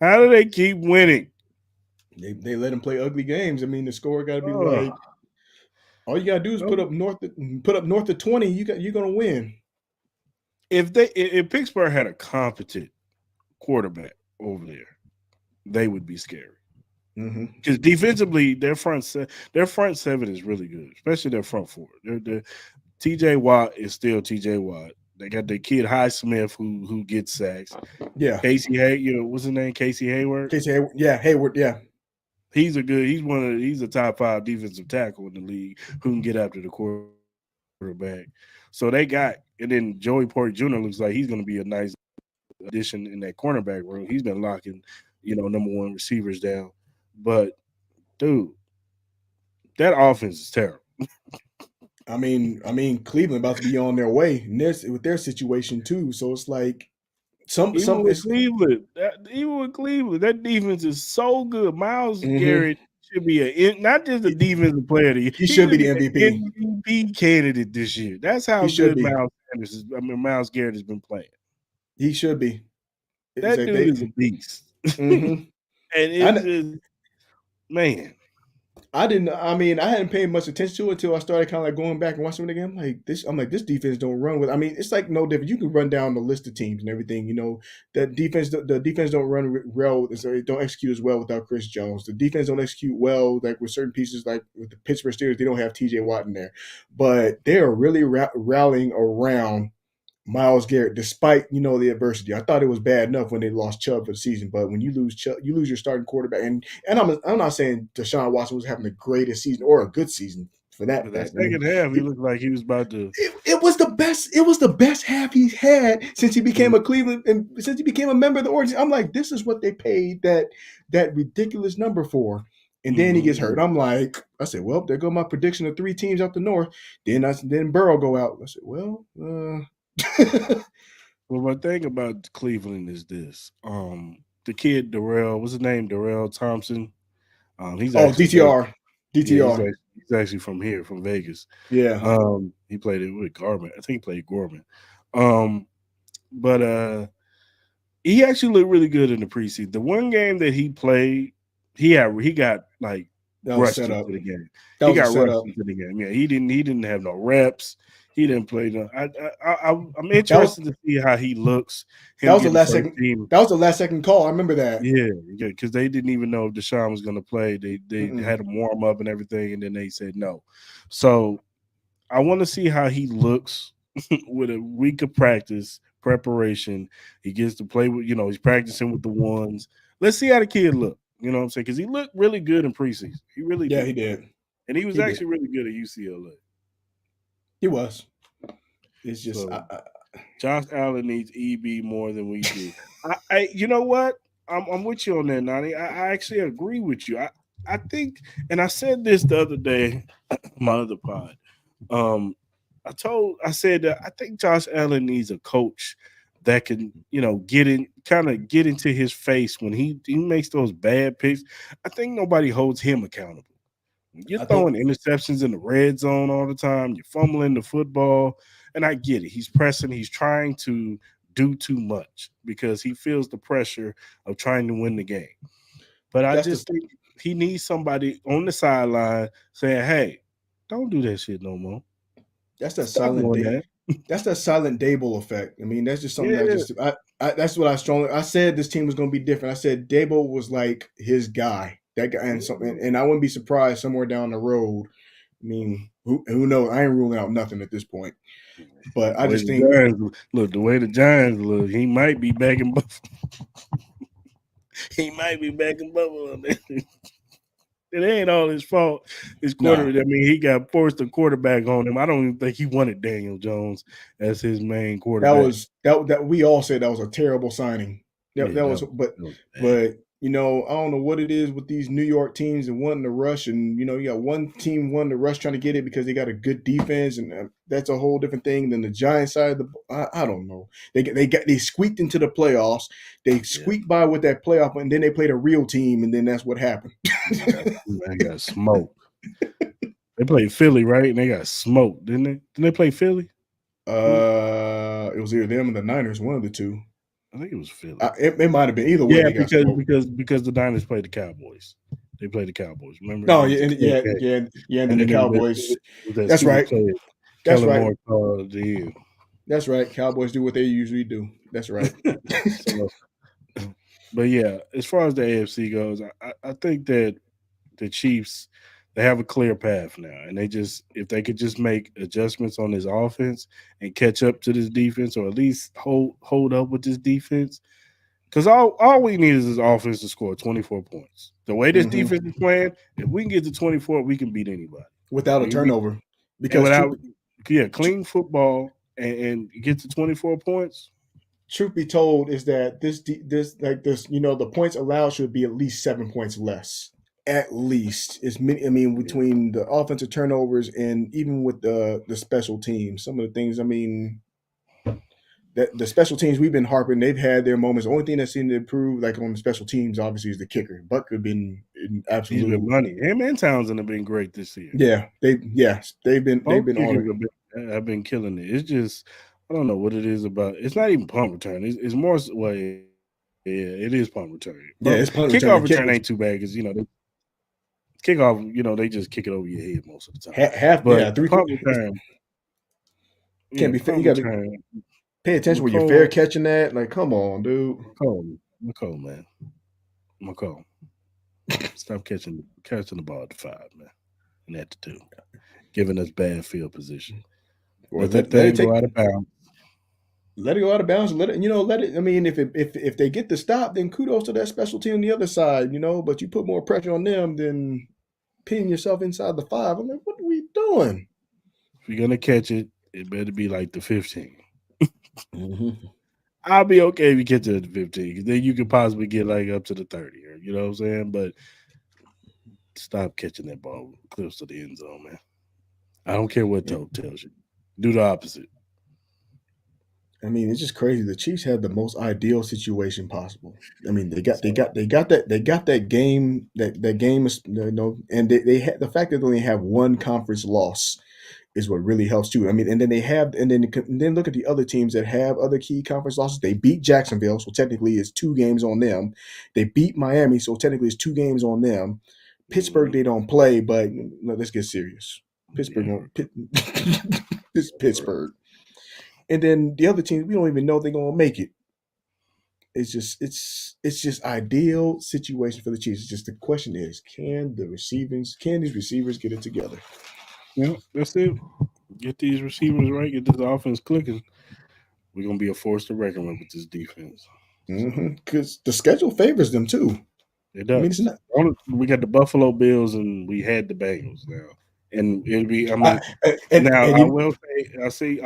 Speaker 1: How do they keep winning?
Speaker 4: They let them play ugly games. I mean, the score got to be
Speaker 1: Oh,
Speaker 4: like all you got to do is
Speaker 1: no.
Speaker 4: put up north of 20. You're gonna win.
Speaker 1: If Pittsburgh had a competent quarterback over there, they would be scary. Because defensively, their front seven is really good, especially their front four. T.J. Watt is still T.J. Watt. They got the kid Highsmith who gets sacks.
Speaker 4: Yeah,
Speaker 1: Casey what's his name? Casey Hayward.
Speaker 4: Hayward. Yeah,
Speaker 1: He's a top 5 defensive tackle in the league who can get after the quarterback. So they got, and then Joey Porter Jr. looks like he's going to be a nice addition in that cornerback room. He's been locking, number 1 receivers down. But dude, that offense is terrible.
Speaker 4: I mean, Cleveland about to be on their way with their situation too. So it's like
Speaker 1: Even with Cleveland, that defense is so good. Miles Garrett should be not just a defensive player of the year.
Speaker 4: He should be the
Speaker 1: MVP.
Speaker 4: MVP.
Speaker 1: MVP candidate this year. That's how good Miles Garrett has been playing.
Speaker 4: He should be.
Speaker 1: That dude is a beast. And it's just, man.
Speaker 4: I hadn't paid much attention to it until I started kind of like going back and watching it again. I'm like, this defense don't run with. I mean, it's like no different. You can run down the list of teams and everything. The defense don't run well. So they don't execute as well without Chris Jones. The defense don't execute well like with certain pieces, like with the Pittsburgh Steelers. They don't have T.J. Watt in there, but they are really rallying around Miles Garrett, despite the adversity. I thought it was bad enough when they lost Chubb for the season, but when you lose Chubb, you lose your starting quarterback. And I'm not saying Deshaun Watson was having the greatest season or a good season for that.
Speaker 1: But that second half, he looked like he was about to.
Speaker 4: It was the best. It was the best half he's had since he became a Cleveland and since he became a member of the Orange. I'm like, this is what they paid that ridiculous number for. And then he gets hurt. I'm like, I said, well, there go my prediction of 3 teams out the north. Then Burrow go out. I said, well.
Speaker 1: Well, my thing about Cleveland is this: the kid Darrell, what's his name? Darrell Thompson. He's
Speaker 4: DTR.
Speaker 1: Yeah, he's actually from here, from Vegas.
Speaker 4: Yeah.
Speaker 1: He played it with Gorman. I think he played Gorman. But he actually looked really good in the preseason. The one game that he played, he got like rushed into the game. He got rushed into the game. Yeah, he didn't have no reps. He didn't play. No, I'm interested to see how he looks.
Speaker 4: That was the last second. That was the last second call. I remember that.
Speaker 1: Yeah, because they didn't even know if Deshaun was going to play. They had him warm up and everything, and then they said no. So I want to see how he looks with a week of preparation. He gets to play with, he's practicing with the ones. Let's see how the kid look. You know what I'm saying? Because he looked really good in preseason. He really did.
Speaker 4: Yeah, he did.
Speaker 1: And he was actually really good at UCLA.
Speaker 4: He was. It's just
Speaker 1: Josh Allen needs EB more than we do. You know what? I'm with you on that, Nani. I actually agree with you. I think, and I said this the other day, my other pod. I said that I think Josh Allen needs a coach that can, get into his face when he makes those bad picks. I think nobody holds him accountable. You're throwing interceptions in the red zone all the time. You're fumbling the football. And I get it. He's pressing. He's trying to do too much because he feels the pressure of trying to win the game. But I just think he needs somebody on the sideline saying, hey, don't do that shit no more.
Speaker 4: That's that silent Dable. That's that silent Dable effect. I mean, that's just something that That's what I said this team was going to be different. I said Dabo was like his guy, that guy, and I wouldn't be surprised somewhere down the road. I mean, who knows? I ain't ruling out nothing at this point. But I just think,
Speaker 1: the way the Giants look, he might be back in Buffalo. He might be back in Buffalo. It ain't all his fault. His quarterback. I mean, he got forced a quarterback on him. I don't even think he wanted Daniel Jones as his main quarterback.
Speaker 4: That we all said that was a terrible signing. But you know, I don't know what it is with these New York teams and wanting to rush, and you know, you got one team wanting to rush trying to get it because they got a good defense, and that's a whole different thing than the Giants side. I don't know. They squeaked into the playoffs. They squeaked by with that playoff, and then they played a real team, and then that's what happened.
Speaker 1: They got smoked. They played Philly, right? And they got smoked, didn't they? Didn't they play Philly?
Speaker 4: It was either them and the Niners, one of the two.
Speaker 1: I think it was Philly.
Speaker 4: It might have been either way.
Speaker 1: Yeah, because the Niners played the Cowboys. They played the Cowboys. Remember?
Speaker 4: No, and then the Cowboys. That's right. That's right. That's right. Cowboys do what they usually do. That's right.
Speaker 1: But yeah, as far as the AFC goes, I think that the Chiefs, they have a clear path now, and if they could just make adjustments on this offense and catch up to this defense, or at least hold up with this defense, because all we need is this offense to score 24 points. The way this defense is playing, if we can get to 24, we can beat anybody
Speaker 4: without a turnover. Because
Speaker 1: clean football and get to 24 points.
Speaker 4: Truth be told, is that this, you know, the points allowed should be at least 7 points less. At least between the offensive turnovers and even with the special teams, some of the things. I mean, that the special teams we've been harping, they've had their moments. The only thing that seemed to improve, like on the special teams, obviously, is the kicker. Buck have been absolutely
Speaker 1: money. Him and Townsend have been great this year.
Speaker 4: Yeah, they've been on it.
Speaker 1: I've been killing it. It's just I don't know what it is about. It's not even punt return. It's more it is punt return.
Speaker 4: It's punt
Speaker 1: return. Kickoff return ain't too bad because kickoff, they just kick it over your head most of the time.
Speaker 4: Punt return can't be fair. You got to pay attention when you're fair catching that. Like, come on, dude.
Speaker 1: McCall, man. McCall. Stop catching the ball at the 5, man. And at the 2. Giving us bad field position. Let it go out of bounds.
Speaker 4: Let it go out of bounds. Let it. I mean, if they get the stop, then kudos to that special team on the other side, you know. But you put more pressure on them than pinning yourself inside the 5. I'm like, what are we doing?
Speaker 1: If you're gonna catch it, it better be like the 15. I'll be okay if you catch it at the 15, because then you could possibly get like up to the 30, you know what I'm saying? But stop catching that ball close to the end zone, man. I don't care what Toad tells you. Do the opposite.
Speaker 4: I mean, it's just crazy. The Chiefs had the most ideal situation possible. I mean, they got that game. That game is, you know, and they had the fact that they only have one conference loss is what really helps too. I mean, and then look at the other teams that have other key conference losses. They beat Jacksonville, so technically it's 2 games on them. They beat Miami, so technically it's 2 games on them. Pittsburgh, they don't play, but let's get serious. Pittsburgh, it's Pittsburgh. And then the other teams, we don't even know if they're gonna make it. It's just ideal situation for the Chiefs. It's just the question is, can these receivers get it together?
Speaker 1: Yeah, that's it. Get these receivers right, get this offense clicking. We're gonna be a force to reckon with this defense.
Speaker 4: Because the schedule favors them too.
Speaker 1: It does. I mean, we got the Buffalo Bills and we had the Bengals now. And it'll be. I mean, I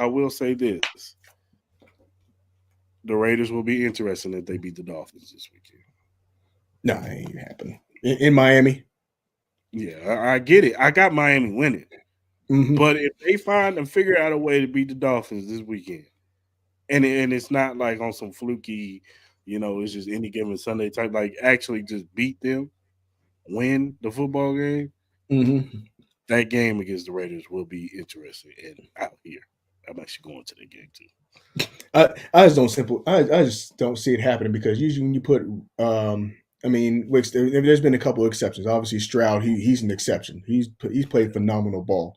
Speaker 1: will say this: the Raiders will be interesting if they beat the Dolphins this weekend.
Speaker 4: No, it ain't happening in Miami.
Speaker 1: Yeah, I get it. I got Miami winning, but if they find and figure out a way to beat the Dolphins this weekend, and it's not like on some fluky, you know, it's just any given Sunday type, like actually just beat them, win the football game. That game against the Raiders will be interesting and out here. I'm actually going to the game too.
Speaker 4: I just don't see it happening, because usually when you put I mean, there's been a couple of exceptions. Obviously, Stroud, he's an exception. He's played phenomenal ball,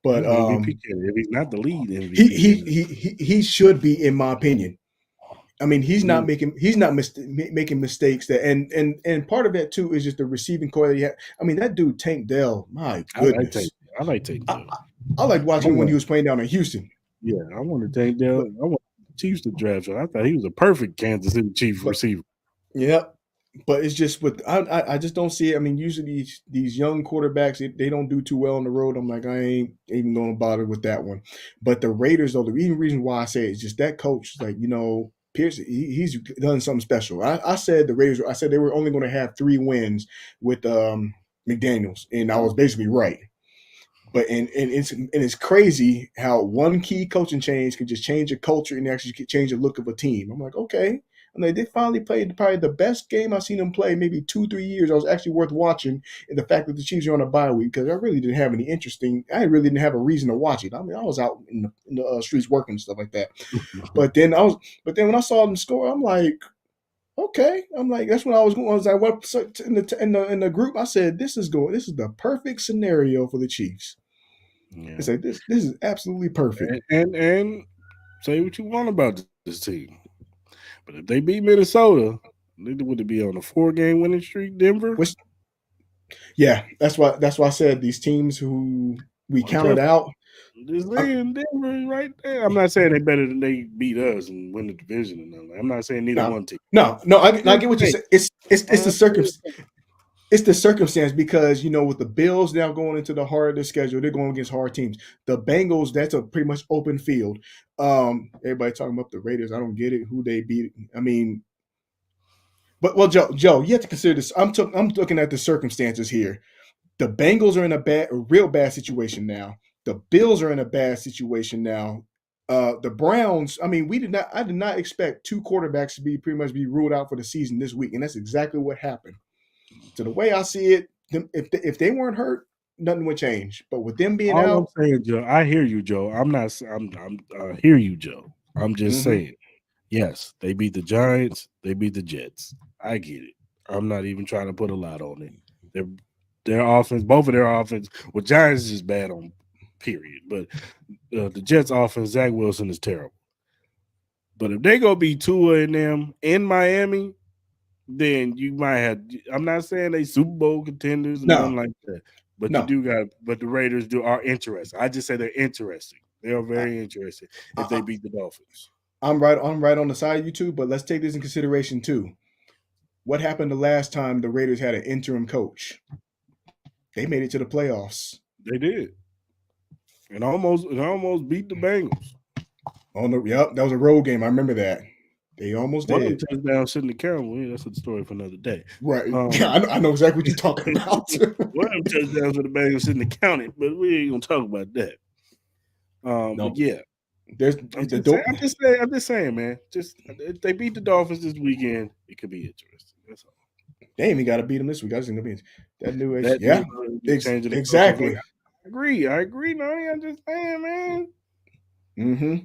Speaker 4: but
Speaker 1: MVP, if he's not the lead MVP,
Speaker 4: he should be, in my opinion. I mean,
Speaker 1: Mhm.
Speaker 4: he's not making mistakes that, and part of that too is just the receiving core that he had. I mean, that dude Tank Dell, my
Speaker 1: I like Tank.
Speaker 4: goodness,
Speaker 1: I like Tank
Speaker 4: I,
Speaker 1: Dell.
Speaker 4: I liked
Speaker 1: I
Speaker 4: watching him when he
Speaker 1: want,
Speaker 4: was playing down in Houston.
Speaker 1: yeah, I want to Tank Dell.
Speaker 4: But
Speaker 1: I want the Chiefs to draft him. I thought he was a perfect Kansas City Chiefs
Speaker 4: but
Speaker 1: receiver.
Speaker 4: yeah, but it's just with I just don't see it. I mean, usually these young quarterbacks they don't do too well on the road. I'm like, I ain't even going to bother with that one. But the Raiders, though, the even reason why I say it is just that coach, like Pierce, he's done something special. I said the Raiders. I said they were only going to have 3 wins with McDaniels, and I was basically right. But and it's crazy how one key coaching change can just change a culture and actually change the look of a team. I'm like, okay. And they finally played probably the best game I've seen them play maybe 2-3 years. I was actually worth watching. And the fact that the Chiefs are on a bye week because I really didn't have any interesting. I really didn't have a reason to watch it. I mean, I was out in the streets working and stuff like that. But then when I saw them score, I'm like, okay. I'm like, that's when I was going. I went in the group. I said, this is the perfect scenario for the Chiefs.
Speaker 1: Yeah,
Speaker 4: It's like this is absolutely perfect.
Speaker 1: and say what you want about this team, but if they beat Minnesota, would it be on a 4-game winning streak? Denver.
Speaker 4: Which yeah, that's why I said these teams who we
Speaker 1: I'm
Speaker 4: counted
Speaker 1: just,
Speaker 4: out.
Speaker 1: just
Speaker 4: Uh,
Speaker 1: saying Denver is right there. I'm not saying they better than they beat us and win the division. And nothing. I'm not saying neither
Speaker 4: no,
Speaker 1: one team.
Speaker 4: no. I
Speaker 1: Just
Speaker 4: get what you
Speaker 1: saying.
Speaker 4: said. It's the
Speaker 1: I'm
Speaker 4: circumstance.
Speaker 1: just
Speaker 4: It's the circumstance because with the Bills now going into the heart of the schedule, they're going against hard teams. The Bengals, that's a pretty much open field. Everybody talking about the Raiders. I don't get it. Who they beat? I mean, but well, Joe, you have to consider this. I'm looking at the circumstances here. The Bengals are in a real bad situation now. The Bills are in a bad situation now. The Browns, I mean, I did not expect 2 quarterbacks to be pretty much be ruled out for the season this week, and that's exactly what happened. So the way I see it, if they weren't hurt, nothing would change. But with them being
Speaker 1: all I'm
Speaker 4: out,
Speaker 1: saying, Joe. I hear you, Joe. I'm not. I'm. Hear you, Joe. I'm just
Speaker 4: mm-hmm,
Speaker 1: saying. Yes, they beat the Giants. They beat the Jets. I get it. I'm not even trying to put a lot on it. Their their offense, both of their offense. Well, Giants is just bad on period, but the Jets offense, Zach Wilson is terrible. But if they go be Tua and them in Miami, then you might have. I'm not saying they Super Bowl contenders and
Speaker 4: no,
Speaker 1: nothing like that, but you
Speaker 4: no,
Speaker 1: do got. But the Raiders are interesting. I just say they're interesting. They are
Speaker 4: I,
Speaker 1: very interesting if they
Speaker 4: I,
Speaker 1: beat the Dolphins.
Speaker 4: I'm right on the side of you too. But let's take this in consideration too. What happened the last time the Raiders had an interim coach? They made it to the playoffs.
Speaker 1: They did, and almost beat the Bengals.
Speaker 4: Yep, that was a road game. I remember that. They almost
Speaker 1: One of them
Speaker 4: did.
Speaker 1: touchdowns shouldn't have counted. Well, that's a story for another day.
Speaker 4: Right. Yeah,
Speaker 1: Um,
Speaker 4: I know exactly what you're talking about.
Speaker 1: one of them touchdowns for the Bengals shouldn't have counted, but we ain't gonna talk about that. But
Speaker 4: No,
Speaker 1: yeah,
Speaker 4: there's
Speaker 1: I'm
Speaker 4: the
Speaker 1: just saying.
Speaker 4: door.
Speaker 1: I'm just saying, man. Just if they beat the Dolphins this weekend, it could be interesting. That's all.
Speaker 4: They ain't even got to beat them this week. I just think that new age.
Speaker 1: That
Speaker 4: Yeah,
Speaker 1: just changing the coaching game.
Speaker 4: exactly.
Speaker 1: I agree. I agree. No, I'm just saying, man.
Speaker 4: Mm-hmm.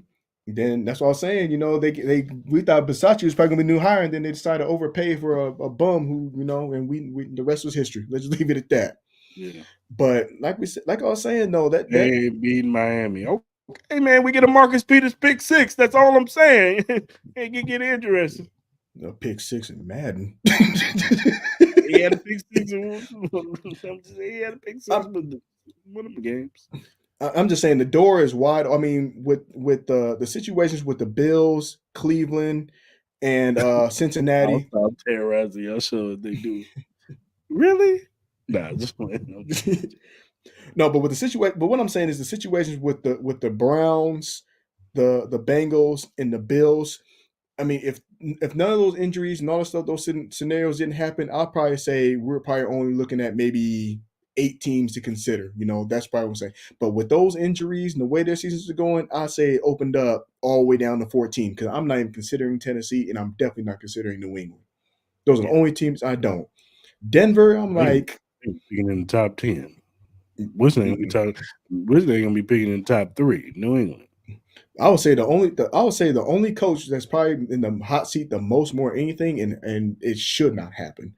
Speaker 4: Then that's what I was saying. They we thought Versace was probably gonna be new hire, and then they decided to overpay for a bum who and we the rest was history. Let's just leave it at that.
Speaker 1: Yeah.
Speaker 4: But like I was saying though,
Speaker 1: They ain't beating Miami. Okay, man. We get a Marcus Peters pick 6. That's all I'm saying. It get interesting.
Speaker 4: pick 6 in Madden.
Speaker 1: He had a pick 6. He had a pick 6
Speaker 4: I'm,
Speaker 1: with one of the games.
Speaker 4: I'm just saying the door is wide. I mean, with the situations with the Bills, Cleveland, and
Speaker 1: I'll
Speaker 4: Cincinnati.
Speaker 1: stop terrorizing y'all. Show what they do. Really? Nah, just playing.
Speaker 4: No, but with the situation, but what I'm saying is the situations with the Browns, the Bengals, and the Bills. I mean, if none of those injuries and all the stuff, those scenarios didn't happen, I'll probably say we're probably only looking at maybe 8 teams to consider. That's probably what I'm saying. But with those injuries and the way their seasons are going, I say it opened up all the way down to 14 because I'm not even considering Tennessee and I'm definitely not considering New England. Those are the
Speaker 1: Yeah.
Speaker 4: only teams I don't. Denver, I'm like,
Speaker 1: Picking in the top 10. What's they gonna be picking in the top 3? New England.
Speaker 4: I would say the only coach that's probably in the hot seat the most more anything, and it should not happen,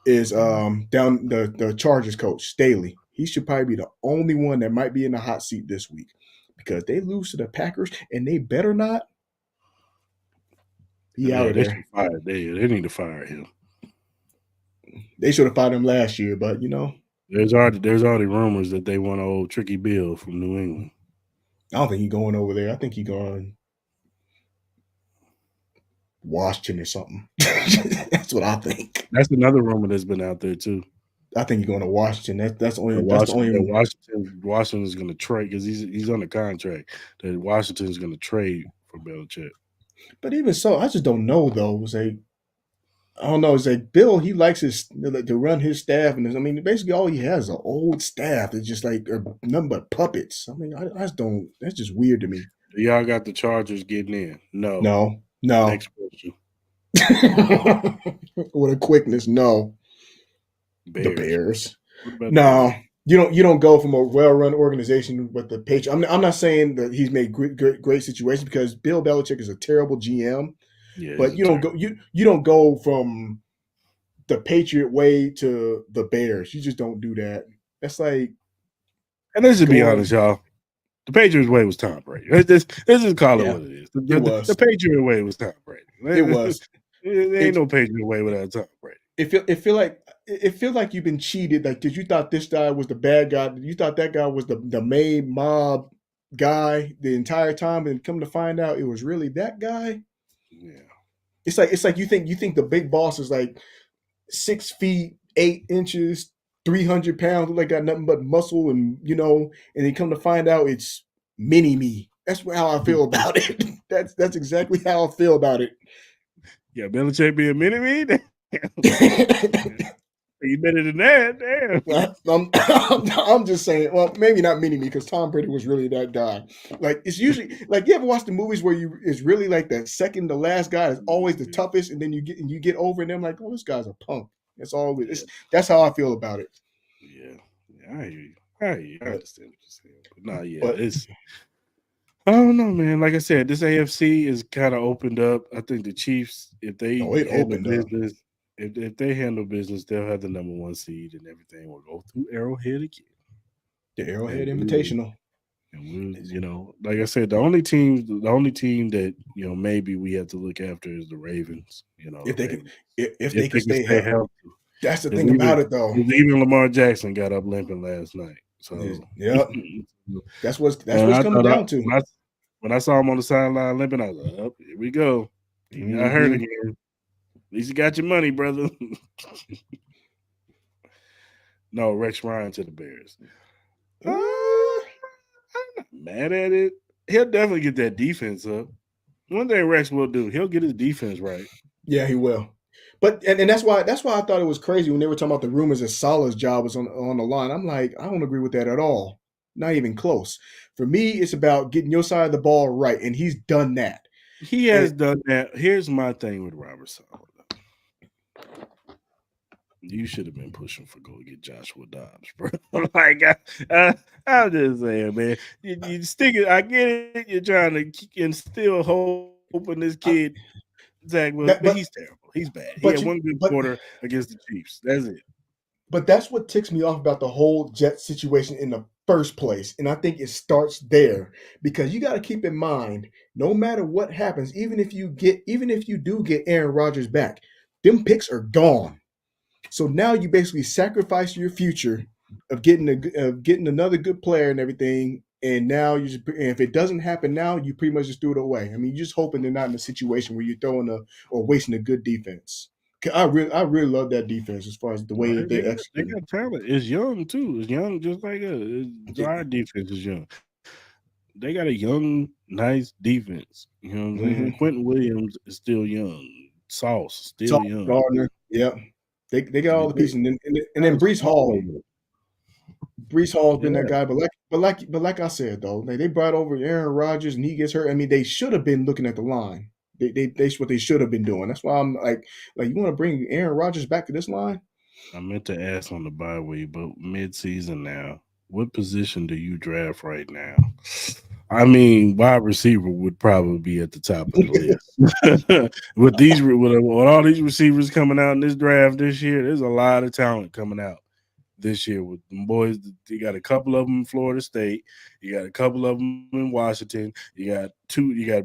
Speaker 4: is down the Chargers coach Staley. He should probably be the only one that might be in the hot seat this week because they lose to the Packers and they better not. He out of
Speaker 1: They
Speaker 4: there.
Speaker 1: should fire. They need to fire him.
Speaker 4: They should have fired him last year, but
Speaker 1: There's already rumors that they want old Tricky Bill from New England.
Speaker 4: I don't think he's going over there. I think he's going Washington or something. That's what I think.
Speaker 1: That's another rumor that's been out there too.
Speaker 4: I think he's going to Washington. That's the only.
Speaker 1: That
Speaker 4: That's the only.
Speaker 1: Washington's going to trade because he's on the contract. That Washington's going to trade for Belichick.
Speaker 4: But even so, I just don't know though. It's like I don't know. It's like Bill. He likes to run his staff, and I mean, basically all he has is an old staff. It's just like nothing but puppets. I mean, I just don't. That's just weird to me.
Speaker 1: Y'all got the Chargers getting in? No.
Speaker 4: No.
Speaker 1: Next question.
Speaker 4: With a quickness, no.
Speaker 1: Bears.
Speaker 4: The Bears.
Speaker 1: No,
Speaker 4: you don't go from a well-run organization with the Patriots. I'm not saying that he's made great situations because Bill Belichick is a terrible GM.
Speaker 1: Yeah,
Speaker 4: but you don't go from the Patriot way to the Bears. You just don't do that. That's like.
Speaker 1: And let's just be honest, y'all. The Patriots way was Tom Brady. Let's just call it what it is. The Patriot way was Tom Brady.
Speaker 4: It was.
Speaker 1: There ain't no Patriot way without Tom Brady.
Speaker 4: It feels like you've been cheated. Like, because you thought this guy was the bad guy. You thought that guy was the main mob guy the entire time, and come to find out it was really that guy.
Speaker 1: Yeah.
Speaker 4: It's like you think the big boss is like 6 feet 8 inches, 300 pounds, like got nothing but muscle, and and then come to find out it's mini me. That's how I feel about it. That's exactly how I feel about it.
Speaker 1: Yeah, Belichick be a mini me. You better than that,
Speaker 4: damn. I'm just saying. Well, maybe not mini me because Tom Brady was really that guy. Like it's usually like you ever watch the movies where it's really like the second to last guy is always the toughest, and then you get over and I'm like, oh, this guy's a punk. That's all. That's how I feel about it.
Speaker 1: Yeah, I hear you. I understand what you're saying, but no, it's. I don't know, man. Like I said, this AFC is kind of opened up. I think the Chiefs, if they handle business, if they handle business, they'll have the number 1 seed, and everything will go through Arrowhead again.
Speaker 4: The Arrowhead Invitational.
Speaker 1: And we'll, like I said, the only team that maybe we have to look after is the Ravens.
Speaker 4: If they can stay healthy. That's the thing about it, though.
Speaker 1: Even Lamar Jackson got up limping last night. So
Speaker 4: yep, that's what's coming down to.
Speaker 1: When I saw him on the sideline limping, I was like, "Oh, here we go." Mm-hmm. I heard again. At least you got your money, brother. No, Rex Ryan to the Bears. I'm not mad at it. He'll definitely get that defense up. One thing Rex will do, he'll get his defense right.
Speaker 4: Yeah, he will. But and that's why I thought it was crazy when they were talking about the rumors that Salah's job was on the line. I'm like, I don't agree with that at all. Not even close. For me, it's about getting your side of the ball right, and he's done that.
Speaker 1: He has done that. Here's my thing with Robert Saleh. You should have been pushing for go get Joshua Dobbs, bro. Like I'm just saying, man. You stick it. I get it. You're trying to instill hope in this kid. Zach, but he's terrible. He's bad. He had one good quarter against the Chiefs. That's it.
Speaker 4: But that's what ticks me off about the whole Jet situation in the first place. And I think it starts there because you got to keep in mind, no matter what happens, even if you do get Aaron Rodgers back, them picks are gone. So now you basically sacrifice your future of getting another good player and everything. And now if it doesn't happen now, you pretty much just threw it away. I mean, you're just hoping they're not in a situation where you're throwing or wasting a good defense. I really love that defense as far as the way they execute.
Speaker 1: They got talent. It's young too. It's young, just like us. Our defense is young. They got a young, nice defense. You know what I'm saying? Quentin Williams is still young. Sauce still young.
Speaker 4: Gardner, yeah. They got all the pieces, and then Breece Hall. Breece Hall's been that guy, but like I said though, they brought over Aaron Rodgers and he gets hurt. I mean, they should have been looking at the line. That's what they should have been doing. That's why I'm like you want to bring Aaron Rodgers back to this line?
Speaker 1: I meant to ask on the bye week, but mid-season now, what position do you draft right now? I mean, wide receiver would probably be at the top of the list. with all these receivers coming out in this draft this year, there's a lot of talent coming out. this year with them boys. You got a couple of them in Florida State. You got a couple of them in Washington. You got two. You got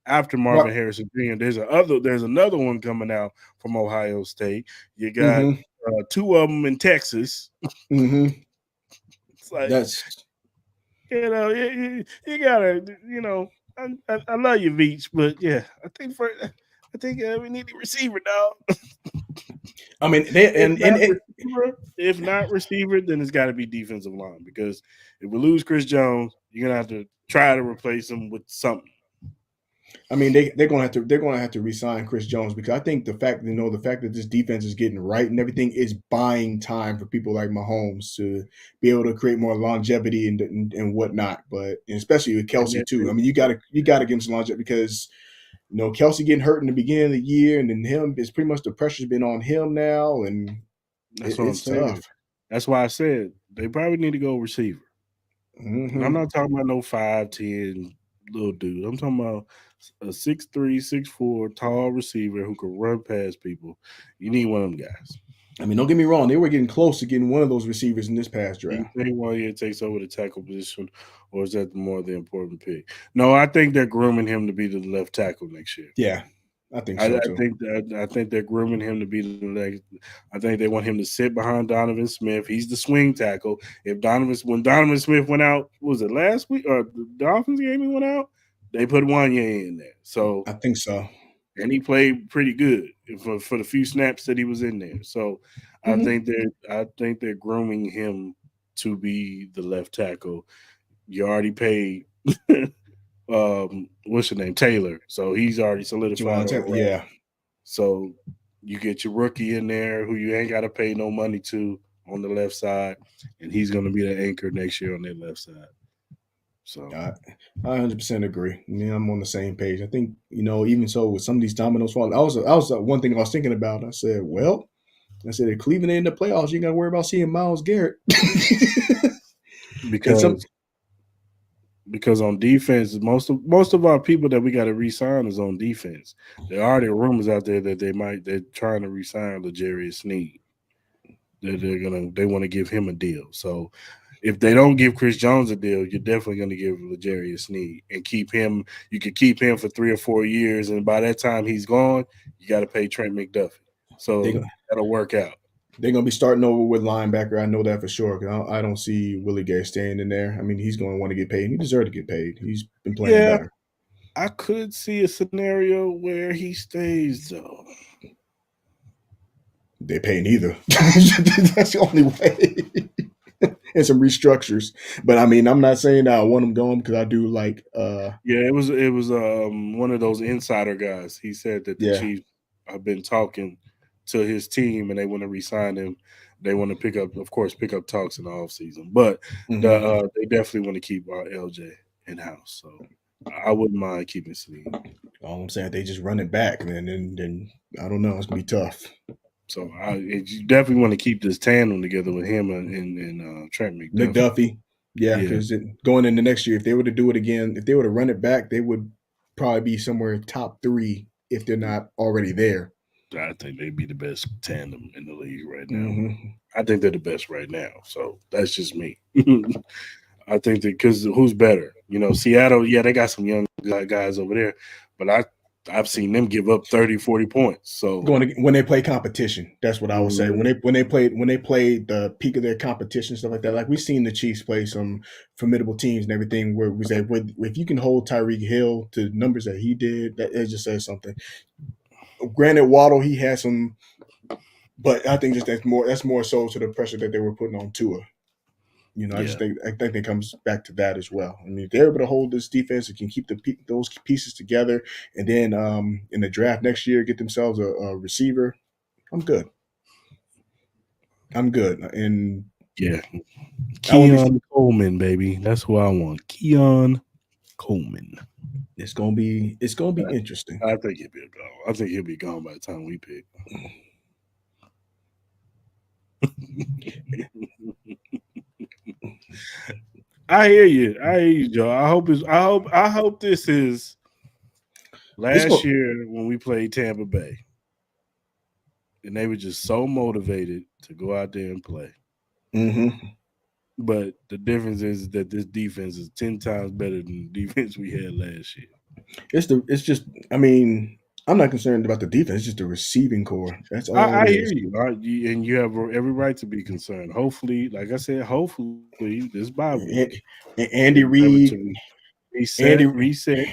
Speaker 1: after Marvin
Speaker 4: Right.
Speaker 1: Harrison Jr. There's another one coming out from Ohio State. You got
Speaker 4: Mm-hmm.
Speaker 1: two of them in Texas.
Speaker 4: Mm-hmm.
Speaker 1: It's like,
Speaker 4: That's.
Speaker 1: you gotta, I love you, Beach, but yeah, I think we need a receiver, dog.
Speaker 4: I mean, they
Speaker 1: If
Speaker 4: and
Speaker 1: not receiver, if not receiver, then it's got to be defensive line because if we lose Chris Jones, you're gonna have to try to replace him with something.
Speaker 4: I mean, they're gonna have to resign Chris Jones because I think the fact that this defense is getting right and everything is buying time for people like Mahomes to be able to create more longevity and whatnot. But and especially with
Speaker 1: And
Speaker 4: Kelsey too. I mean, you gotta give him some longevity because Kelsey getting hurt in the beginning of the year, and then him is pretty much the pressure's been on him now, and
Speaker 1: that's what I'm
Speaker 4: it's
Speaker 1: saying.
Speaker 4: tough.
Speaker 1: That's why I said they probably need to go receiver. And I'm
Speaker 4: Hmm.
Speaker 1: not talking about no 5'10" little dude. I'm talking about a 6'3", 6'4" tall receiver who can run past people. You need one of them guys.
Speaker 4: I mean, don't get me wrong; they were getting close to getting one of those receivers in this past
Speaker 1: Do you
Speaker 4: draft.
Speaker 1: think one year takes over the tackle position, or is that more the important pick? No, I think they're grooming him to be the left tackle next year.
Speaker 4: Yeah, I think so too.
Speaker 1: I think they're grooming him to be the next. I think they want him to sit behind Donovan Smith. He's the swing tackle. When Donovan Smith went out, was it last week or the Dolphins game he went out? They put Wanya in there. So
Speaker 4: I think so.
Speaker 1: and he played pretty good for the few snaps that he was in there. So
Speaker 4: Hmm.
Speaker 1: I think they're grooming him to be the left tackle. You already paid what's your name, Taylor. So he's already solidified
Speaker 4: Juwan
Speaker 1: on the
Speaker 4: Taylor,
Speaker 1: role.
Speaker 4: yeah.
Speaker 1: So you get your rookie in there who you ain't got to pay no money to on the left side, and he's going to be the anchor next year on that left side. So
Speaker 4: I, I 100% agree. I mean, I'm on the same page. I think even so with some of these dominoes falling, I was one thing I was thinking about. I said, well, I said if Cleveland in the playoffs, you got to worry about seeing Miles Garrett. And some,
Speaker 1: because on defense, most of our people that we got to re-sign is on defense. There are already rumors out there that they're trying to re-sign L'Jarius Sneed. They want to give him a deal. So if they don't give Chris Jones a deal, you're definitely going to give L'Jarius Sneed and keep him. You could keep him for 3 or 4 years, and by that time he's gone, you got to pay Trent McDuffie.
Speaker 4: they
Speaker 1: So that'll work out.
Speaker 4: they're gonna be starting over with linebacker. I know that for sure. 'Cause I don't see Willie Gay staying in there. I mean, he's going to want to get paid. He deserves to get paid. He's been playing
Speaker 1: Yeah,
Speaker 4: better.
Speaker 1: I could see a scenario where he stays though.
Speaker 4: They pay neither. That's the only way. And some restructures. But I mean, I'm not saying that I want him gone because I do like.
Speaker 1: Yeah, it was one of those insider guys. He said that the
Speaker 4: Yeah.
Speaker 1: Chiefs have been talking to his team and they want to re-sign him. They want to pick up talks in the offseason. But
Speaker 4: Hmm.
Speaker 1: they definitely want to keep LJ in house. So I wouldn't mind keeping Snead.
Speaker 4: All I'm saying, they just run it back, and then I don't know. It's gonna be tough.
Speaker 1: So you definitely want to keep this tandem together with him and Trent McDuffie.
Speaker 4: McDuffie, yeah,
Speaker 1: Yeah,
Speaker 4: because going into next year, if they were to do it again, if they were to run it back, they would probably be somewhere top three if they're not already there.
Speaker 1: I think they'd be the best tandem in the league right now.
Speaker 4: Hmm.
Speaker 1: I think they're the best right now. So that's just me. I think that because who's better? Seattle, yeah, they got some young guys over there, but I've seen them give up 30, 40 points. So
Speaker 4: When they play competition, that's what I would say.
Speaker 1: mhm,
Speaker 4: When they played the peak of their competition, stuff like that. Like we've seen the Chiefs play some formidable teams and everything. Where we say, if you can hold Tyreek Hill to numbers that he did, that it just says something. Granted, Waddle he had some, but I think just that's more so to the pressure that they were putting on Tua.
Speaker 1: yeah,
Speaker 4: I think it comes back to that as well. I mean, if they're able to hold this defense and can keep those pieces together, and then in the draft next year get themselves a receiver, I'm good. I'm good, and
Speaker 1: yeah.
Speaker 4: I won't be.
Speaker 1: Keon Coleman, baby, that's who I want. Keon Coleman.
Speaker 4: It's gonna be interesting.
Speaker 1: I think he'll be gone. I think he'll be gone by the time we pick. I hear you, Joe. I hope this is
Speaker 4: This
Speaker 1: last
Speaker 4: go.
Speaker 1: year when we played Tampa Bay, and they were just so motivated to go out there and play.
Speaker 4: Mm-hmm.
Speaker 1: But the difference is that this defense is 10 times better than the defense we had last year.
Speaker 4: It's just I mean, I'm not concerned about the defense. It's just the receiving core. That's all
Speaker 1: I
Speaker 4: it
Speaker 1: hear
Speaker 4: is.
Speaker 1: you, and you have every right to be concerned. Hopefully, like I said, hopefully this bye week
Speaker 4: And, and
Speaker 1: they'll
Speaker 4: Andy
Speaker 1: be able to
Speaker 4: Reid, Andy,
Speaker 1: reset,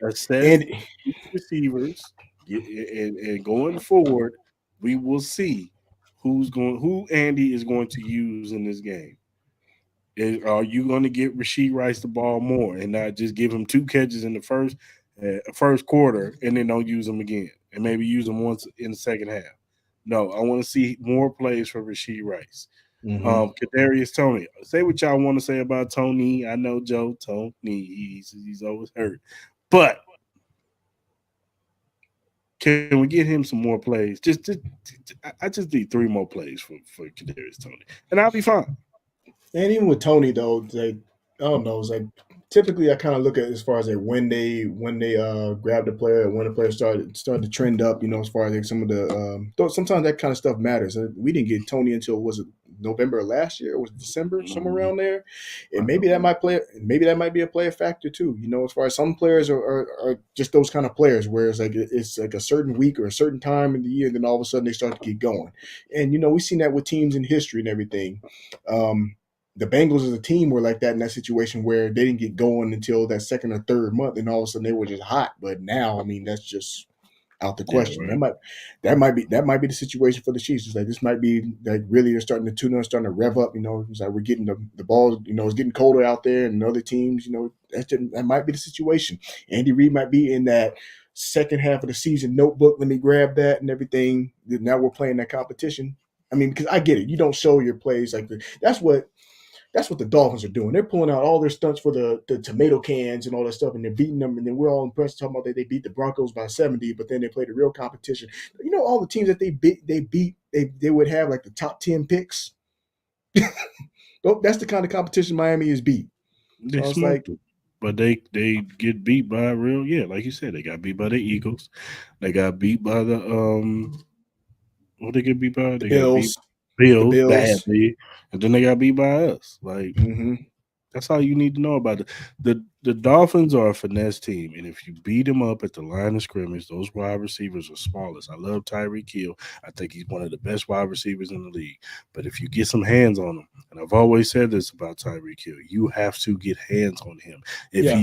Speaker 1: assess
Speaker 4: Andy,
Speaker 1: each receivers, and going forward, we will see who Andy is going to use in this game. Are you going to get Rasheed Rice the ball more and not just give him two catches in the first quarter and then don't use him again and maybe use him once in the second half? No, I want to see more plays for Rasheed Rice.
Speaker 4: mm-hmm.
Speaker 1: Kadarius Tony. Say what y'all want to say about Tony. I know Joe Tony. He's always hurt, but can we get him some more plays? I just need three more plays for Kadarius Tony, and I'll be fine.
Speaker 4: And even with Tony though, like I don't know, it's like typically I kind of look at as far as like when they grab the player, when the player started to trend up, as far as like some of the though sometimes that kind of stuff matters. We didn't get Tony until was it November of last year? Or was it December somewhere
Speaker 1: Mhm.
Speaker 4: around there? And
Speaker 1: I know.
Speaker 4: maybe that might be a player factor too. As far as some players are just those kind of players where it's like a certain week or a certain time in the year, then all of a sudden they start to get going. And we've seen that with teams in history and everything. Um, the Bengals as a team were like that in that situation where they didn't get going until that second or third month, and all of a sudden they were just hot. But now, I mean, that's just out the
Speaker 1: Yeah,
Speaker 4: question.
Speaker 1: right.
Speaker 4: That might be the situation for the Chiefs. It's like this might be like really they're starting to tune up, starting to rev up. It's like we're getting the ball. It's getting colder out there, and other teams. That might be the situation. Andy Reid might be in that second half of the season notebook. Let me grab that and everything. Now we're playing that competition. I mean, because I get it. You don't show your plays like that's what the Dolphins are doing. They're pulling out all their stunts for the tomato cans and all that stuff, and they're beating them. And then we're all impressed talking about that they beat the Broncos by 70, but then they played a real competition. All the teams that they would have like the top 10 picks. That's the kind of competition Miami is beat.
Speaker 1: They
Speaker 4: So I was like,
Speaker 1: smoked them, but they get beat by real. Yeah, like you said, they got beat by the Eagles. They got beat by the what they get beat by?
Speaker 4: the
Speaker 1: They got beat
Speaker 4: Bills, the
Speaker 1: Bills
Speaker 4: Bills.
Speaker 1: badly, and then they got beat by us. Like
Speaker 4: Mm-hmm.
Speaker 1: that's all you need to know about it. The Dolphins are a finesse team, and if you beat them up at the line of scrimmage, those wide receivers are smallest. I love Tyreek Hill. I think he's one of the best wide receivers in the league. But if you get some hands on him, and I've always said this about Tyreek Hill, you have to get hands on him. If
Speaker 4: Yeah.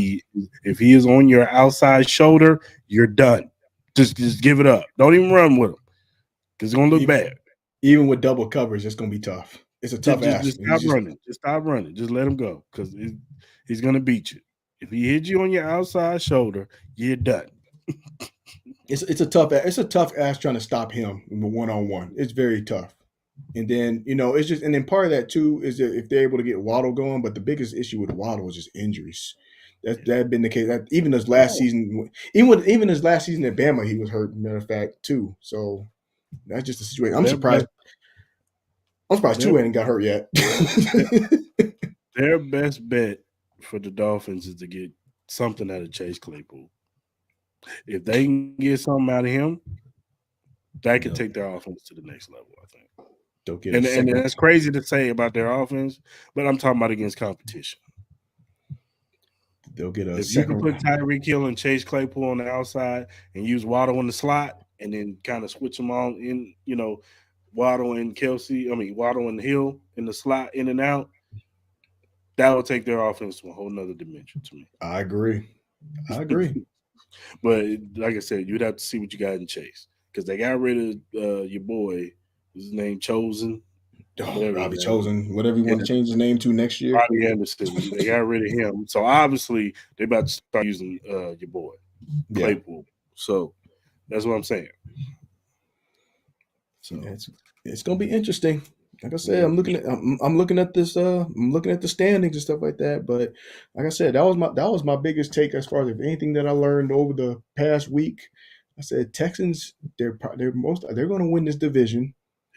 Speaker 1: he is on your outside shoulder, you're done. Just give it up. Don't even run with him because it's gonna look
Speaker 4: E-
Speaker 1: bad.
Speaker 4: Even with double coverage, it's gonna be tough. It's a tough ask.
Speaker 1: Just stop running. Just stop running. Just let him go because he's gonna beat you. If he hits you on your outside shoulder, you're done.
Speaker 4: It's a tough ask trying to stop him one on one. It's very tough. And then and then part of that too is that if they're able to get Waddle going, but the biggest issue with Waddle is just injuries. That had been the case. Even his last
Speaker 1: No,
Speaker 4: season, even his last season at Bama, he was hurt. Matter of fact, too. So that's just the situation. I'm
Speaker 1: their
Speaker 4: surprised.
Speaker 1: best
Speaker 4: I'm surprised
Speaker 1: their
Speaker 4: Tua ain't got hurt yet.
Speaker 1: their best bet for the Dolphins is to get something out of Chase Claypool. If they can get something out of him, that could
Speaker 4: they'll,
Speaker 1: take their offense to the next level. I think.
Speaker 4: they'll get a
Speaker 1: And
Speaker 4: second.
Speaker 1: that's crazy to say about their offense, but I'm talking about against competition.
Speaker 4: They'll get a
Speaker 1: If you can
Speaker 4: second.
Speaker 1: put Tyreek Hill and Chase Claypool on the outside and use Waddle in the slot and then kind of switch them on in, Waddle and Waddle and Hill in the slot in and out, that would take their offense to a whole nother dimension to me.
Speaker 4: I agree. I agree.
Speaker 1: But like I said, you'd have to see what you got in Chase because they got rid of your boy, what's his name, Chosen,
Speaker 4: Oh,
Speaker 1: whatever his
Speaker 4: Robbie
Speaker 1: name is.
Speaker 4: Chosen, whatever you
Speaker 1: Yeah,
Speaker 4: want to change his name to next year.
Speaker 1: Robbie Anderson. They got rid of him. So obviously they about to start using your boy,
Speaker 4: Yeah,
Speaker 1: Claypool. So that's what I'm saying. So
Speaker 4: it's gonna be interesting. Like I said,
Speaker 1: yeah,
Speaker 4: I'm looking at I'm looking at this I'm looking at the standings and stuff like that. But like I said, that was my biggest take as far as if anything that I learned over the past week. I said Texans they're going to win this division.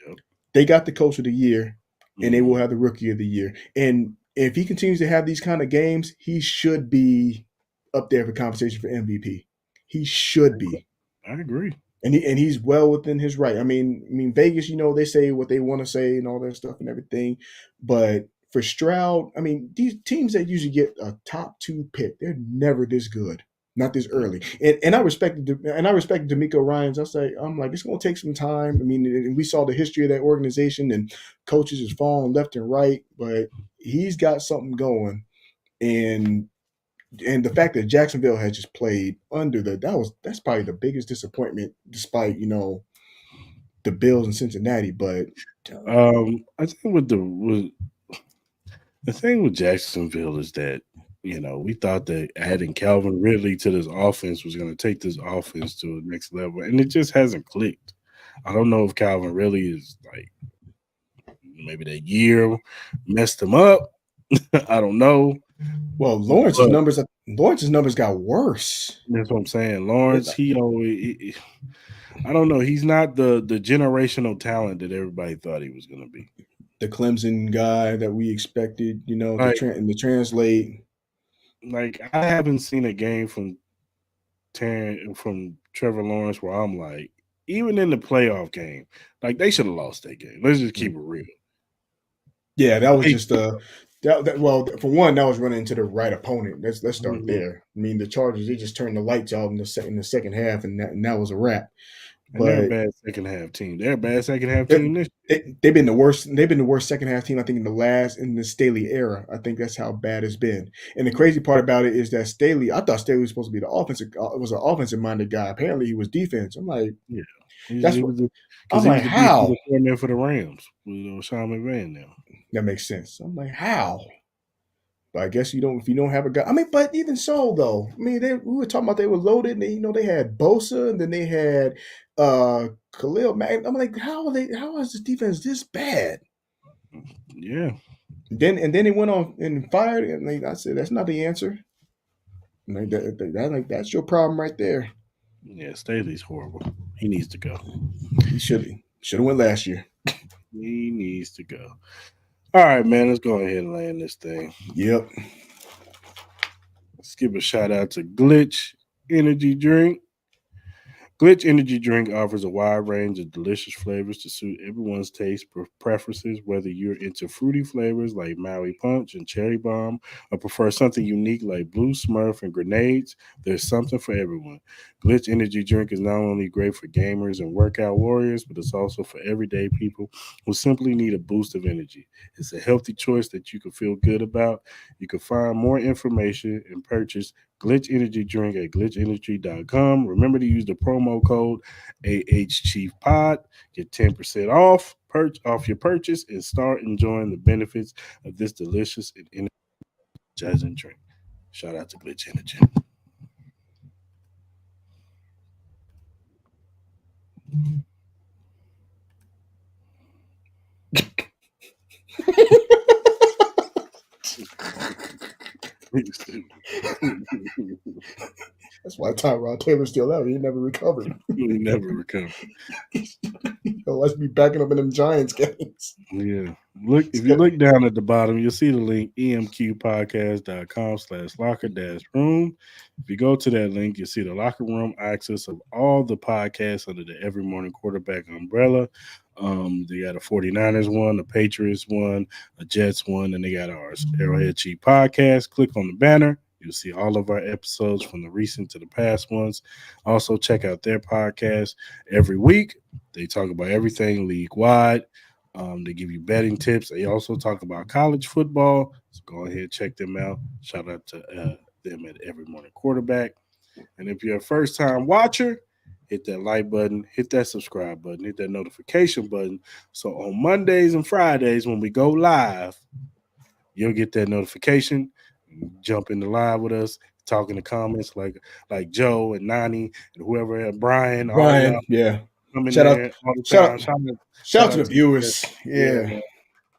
Speaker 1: yep.
Speaker 4: They got the coach of the year, and they will
Speaker 1: Mhm.
Speaker 4: have the rookie of the year. And if he continues to have these kind of games, he should be up there for conversation for MVP. He should be.
Speaker 1: I agree.
Speaker 4: and he's well within his right. I mean Vegas, they say what they want to say and all that stuff and everything, but for Stroud, I mean these teams that usually get a top two pick, they're never this good, not this early. And I respected D'Amico Ryans. I'm like it's gonna take some time. I mean, and we saw the history of that organization and coaches is falling left and right, but he's got something going. And and the fact that Jacksonville had just played under that's probably the biggest disappointment, despite the Bills in Cincinnati. But
Speaker 1: I think the thing with Jacksonville is that we thought that adding Calvin Ridley to this offense was going to take this offense to the next level, and it just hasn't clicked. I don't know if Calvin Ridley is like maybe that year messed him up. I don't know.
Speaker 4: well,
Speaker 1: But
Speaker 4: Lawrence's numbers got worse.
Speaker 1: that's what I'm saying. Lawrence, I don't know. He's not the generational talent that everybody thought he was going to be.
Speaker 4: The Clemson guy that we expected,
Speaker 1: Like,
Speaker 4: to translate.
Speaker 1: like I haven't seen a game from Trevor Lawrence where I'm like, even in the playoff game, like they should have lost that game. Let's just keep it real.
Speaker 4: Yeah, that was
Speaker 1: Like,
Speaker 4: just well, for one, that was running into the right opponent. Let's start
Speaker 1: mhm.
Speaker 4: there. I mean, the Chargers, they just turned the lights out in the second half, and that was a wrap.
Speaker 1: And they're a
Speaker 4: But
Speaker 1: bad second half team. They're a bad second half team this
Speaker 4: they've been the worst. They've been the worst second half team, I think, in the Staley era. I think that's how bad it's been. And the crazy part about it is that Staley, I thought Staley was supposed to be was an offensive minded guy. Apparently, he was defense. I'm like,
Speaker 1: year.
Speaker 4: that's
Speaker 1: He
Speaker 4: what
Speaker 1: was because
Speaker 4: I'm
Speaker 1: he
Speaker 4: like.
Speaker 1: was the
Speaker 4: How
Speaker 1: defensive coordinator for the Rams with Sean McVay now.
Speaker 4: that makes sense? I'm like, how? But I guess you don't if you don't have a guy. I mean, but even so, though, I mean, we were talking about they were loaded. And they had Bosa, and then they had Khalil Mack. I'm like, how is this defense this bad?
Speaker 1: Yeah.
Speaker 4: Then they went on and fired, and I said that's not the answer. Like that's your problem right there.
Speaker 1: Yeah, Staley's horrible. He needs to go.
Speaker 4: He should have went last year.
Speaker 1: He needs to go. All right, man. Let's go ahead and land this thing.
Speaker 4: Yep.
Speaker 1: Let's give a shout out to Glitch Energy Drink. Glitch Energy Drink offers a wide range of delicious flavors to suit everyone's taste preferences, whether you're into fruity flavors like Maui Punch and Cherry Bomb, or prefer something unique like Blue Smurf and Grenades. There's something for everyone. Glitch Energy Drink is not only great for gamers and workout warriors, but it's also for everyday people who simply need a boost of energy. It's a healthy choice that you can feel good about. You can find more information and purchase Glitch Energy Drink at glitchenergy.com. Remember to use the promo code AHChiefPod. Get 10% off your purchase and start enjoying the benefits of this delicious and energizing drink. Shout out to Glitch Energy.
Speaker 4: That's why Tyrod Taylor's still out. He never recovered.
Speaker 1: We never recover.
Speaker 4: Let's be backing up in them Giants games.
Speaker 1: Yeah. Look, if you look down at the bottom, you'll see the link emqpodcast.com/locker-room. If you go to that link, you'll see the locker room access of all the podcasts under the Every Morning Quarterback umbrella. They got a 49ers one, a Patriots one, a Jets one, and they got ours, Arrowhead Chief Podcast. Click on the banner. You'll see all of our episodes from the recent to the past ones. Also, check out their podcast every week. They talk about everything league wide. They give you betting tips. They also talk about college football. So go ahead and check them out. Shout out to them at Every Morning Quarterback. And if you're a first time watcher, hit that like button, hit that subscribe button, hit that notification button. So on Mondays and Fridays when we go live, you'll get that notification. Jump in the live with us, talk in the comments like Joe and Nani and whoever, Brian, all y'all
Speaker 4: yeah.
Speaker 1: come in
Speaker 4: Shout out,
Speaker 1: there all the
Speaker 4: shout
Speaker 1: time.
Speaker 4: out, shout out to the viewers.
Speaker 1: Yeah,
Speaker 4: Yeah.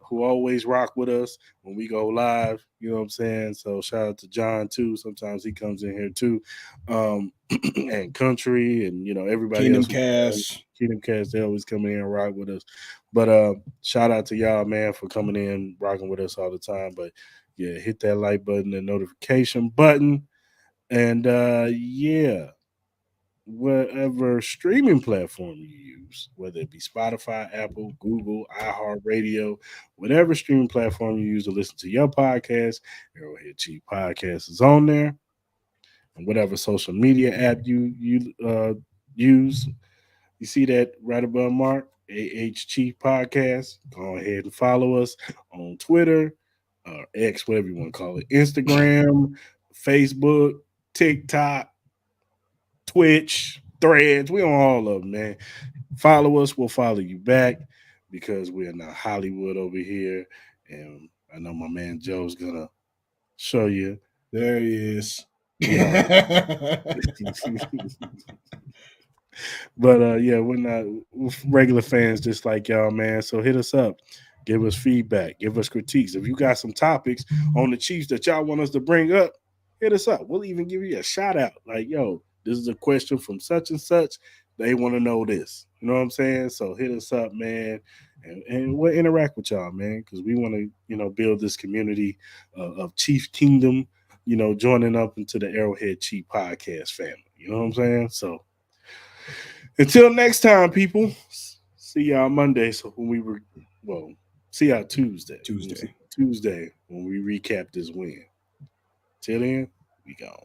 Speaker 1: who always rock with us when we go live. You know what I'm saying? So shout out to John too. Sometimes he comes in here too. And Country and everybody
Speaker 4: Kingdom
Speaker 1: else.
Speaker 4: Cast.
Speaker 1: Kingdom Cast, they always come in and rock with us. But shout out to y'all, man, for coming in, rocking with us all the time. But yeah, hit that like button, the notification button. And yeah, whatever streaming platform you use, whether it be Spotify, Apple, Google, iHeartRadio, whatever streaming platform you use to listen to your podcast. Arrowhead Chief Podcast is on there, and whatever social media app you use. You see that right above Mark, Chief Podcast. Go ahead and follow us on Twitter, X, whatever you want to call it, Instagram, Facebook, TikTok, Twitch, Threads. We on all of them, man. Follow us, we'll follow you back because we are not Hollywood over here. And I know my man Joe's gonna show you.
Speaker 4: There he is.
Speaker 1: Yeah. But yeah, we're regular fans just like y'all, man. So hit us up, give us feedback, give us critiques. If you got some topics on the Chiefs that y'all want us to bring up, hit us up. We'll even give you a shout out. Like, yo, this is a question from such and such. They want to know this. You know what I'm saying? So hit us up, man, and we'll interact with y'all, man, because we want to, build this community of Chief Kingdom, joining up into the Arrowhead Chief podcast family. You know what I'm saying? So until next time, people. See y'all Monday. So when see y'all Tuesday. Tuesday when we recap this win. Till then, we gone.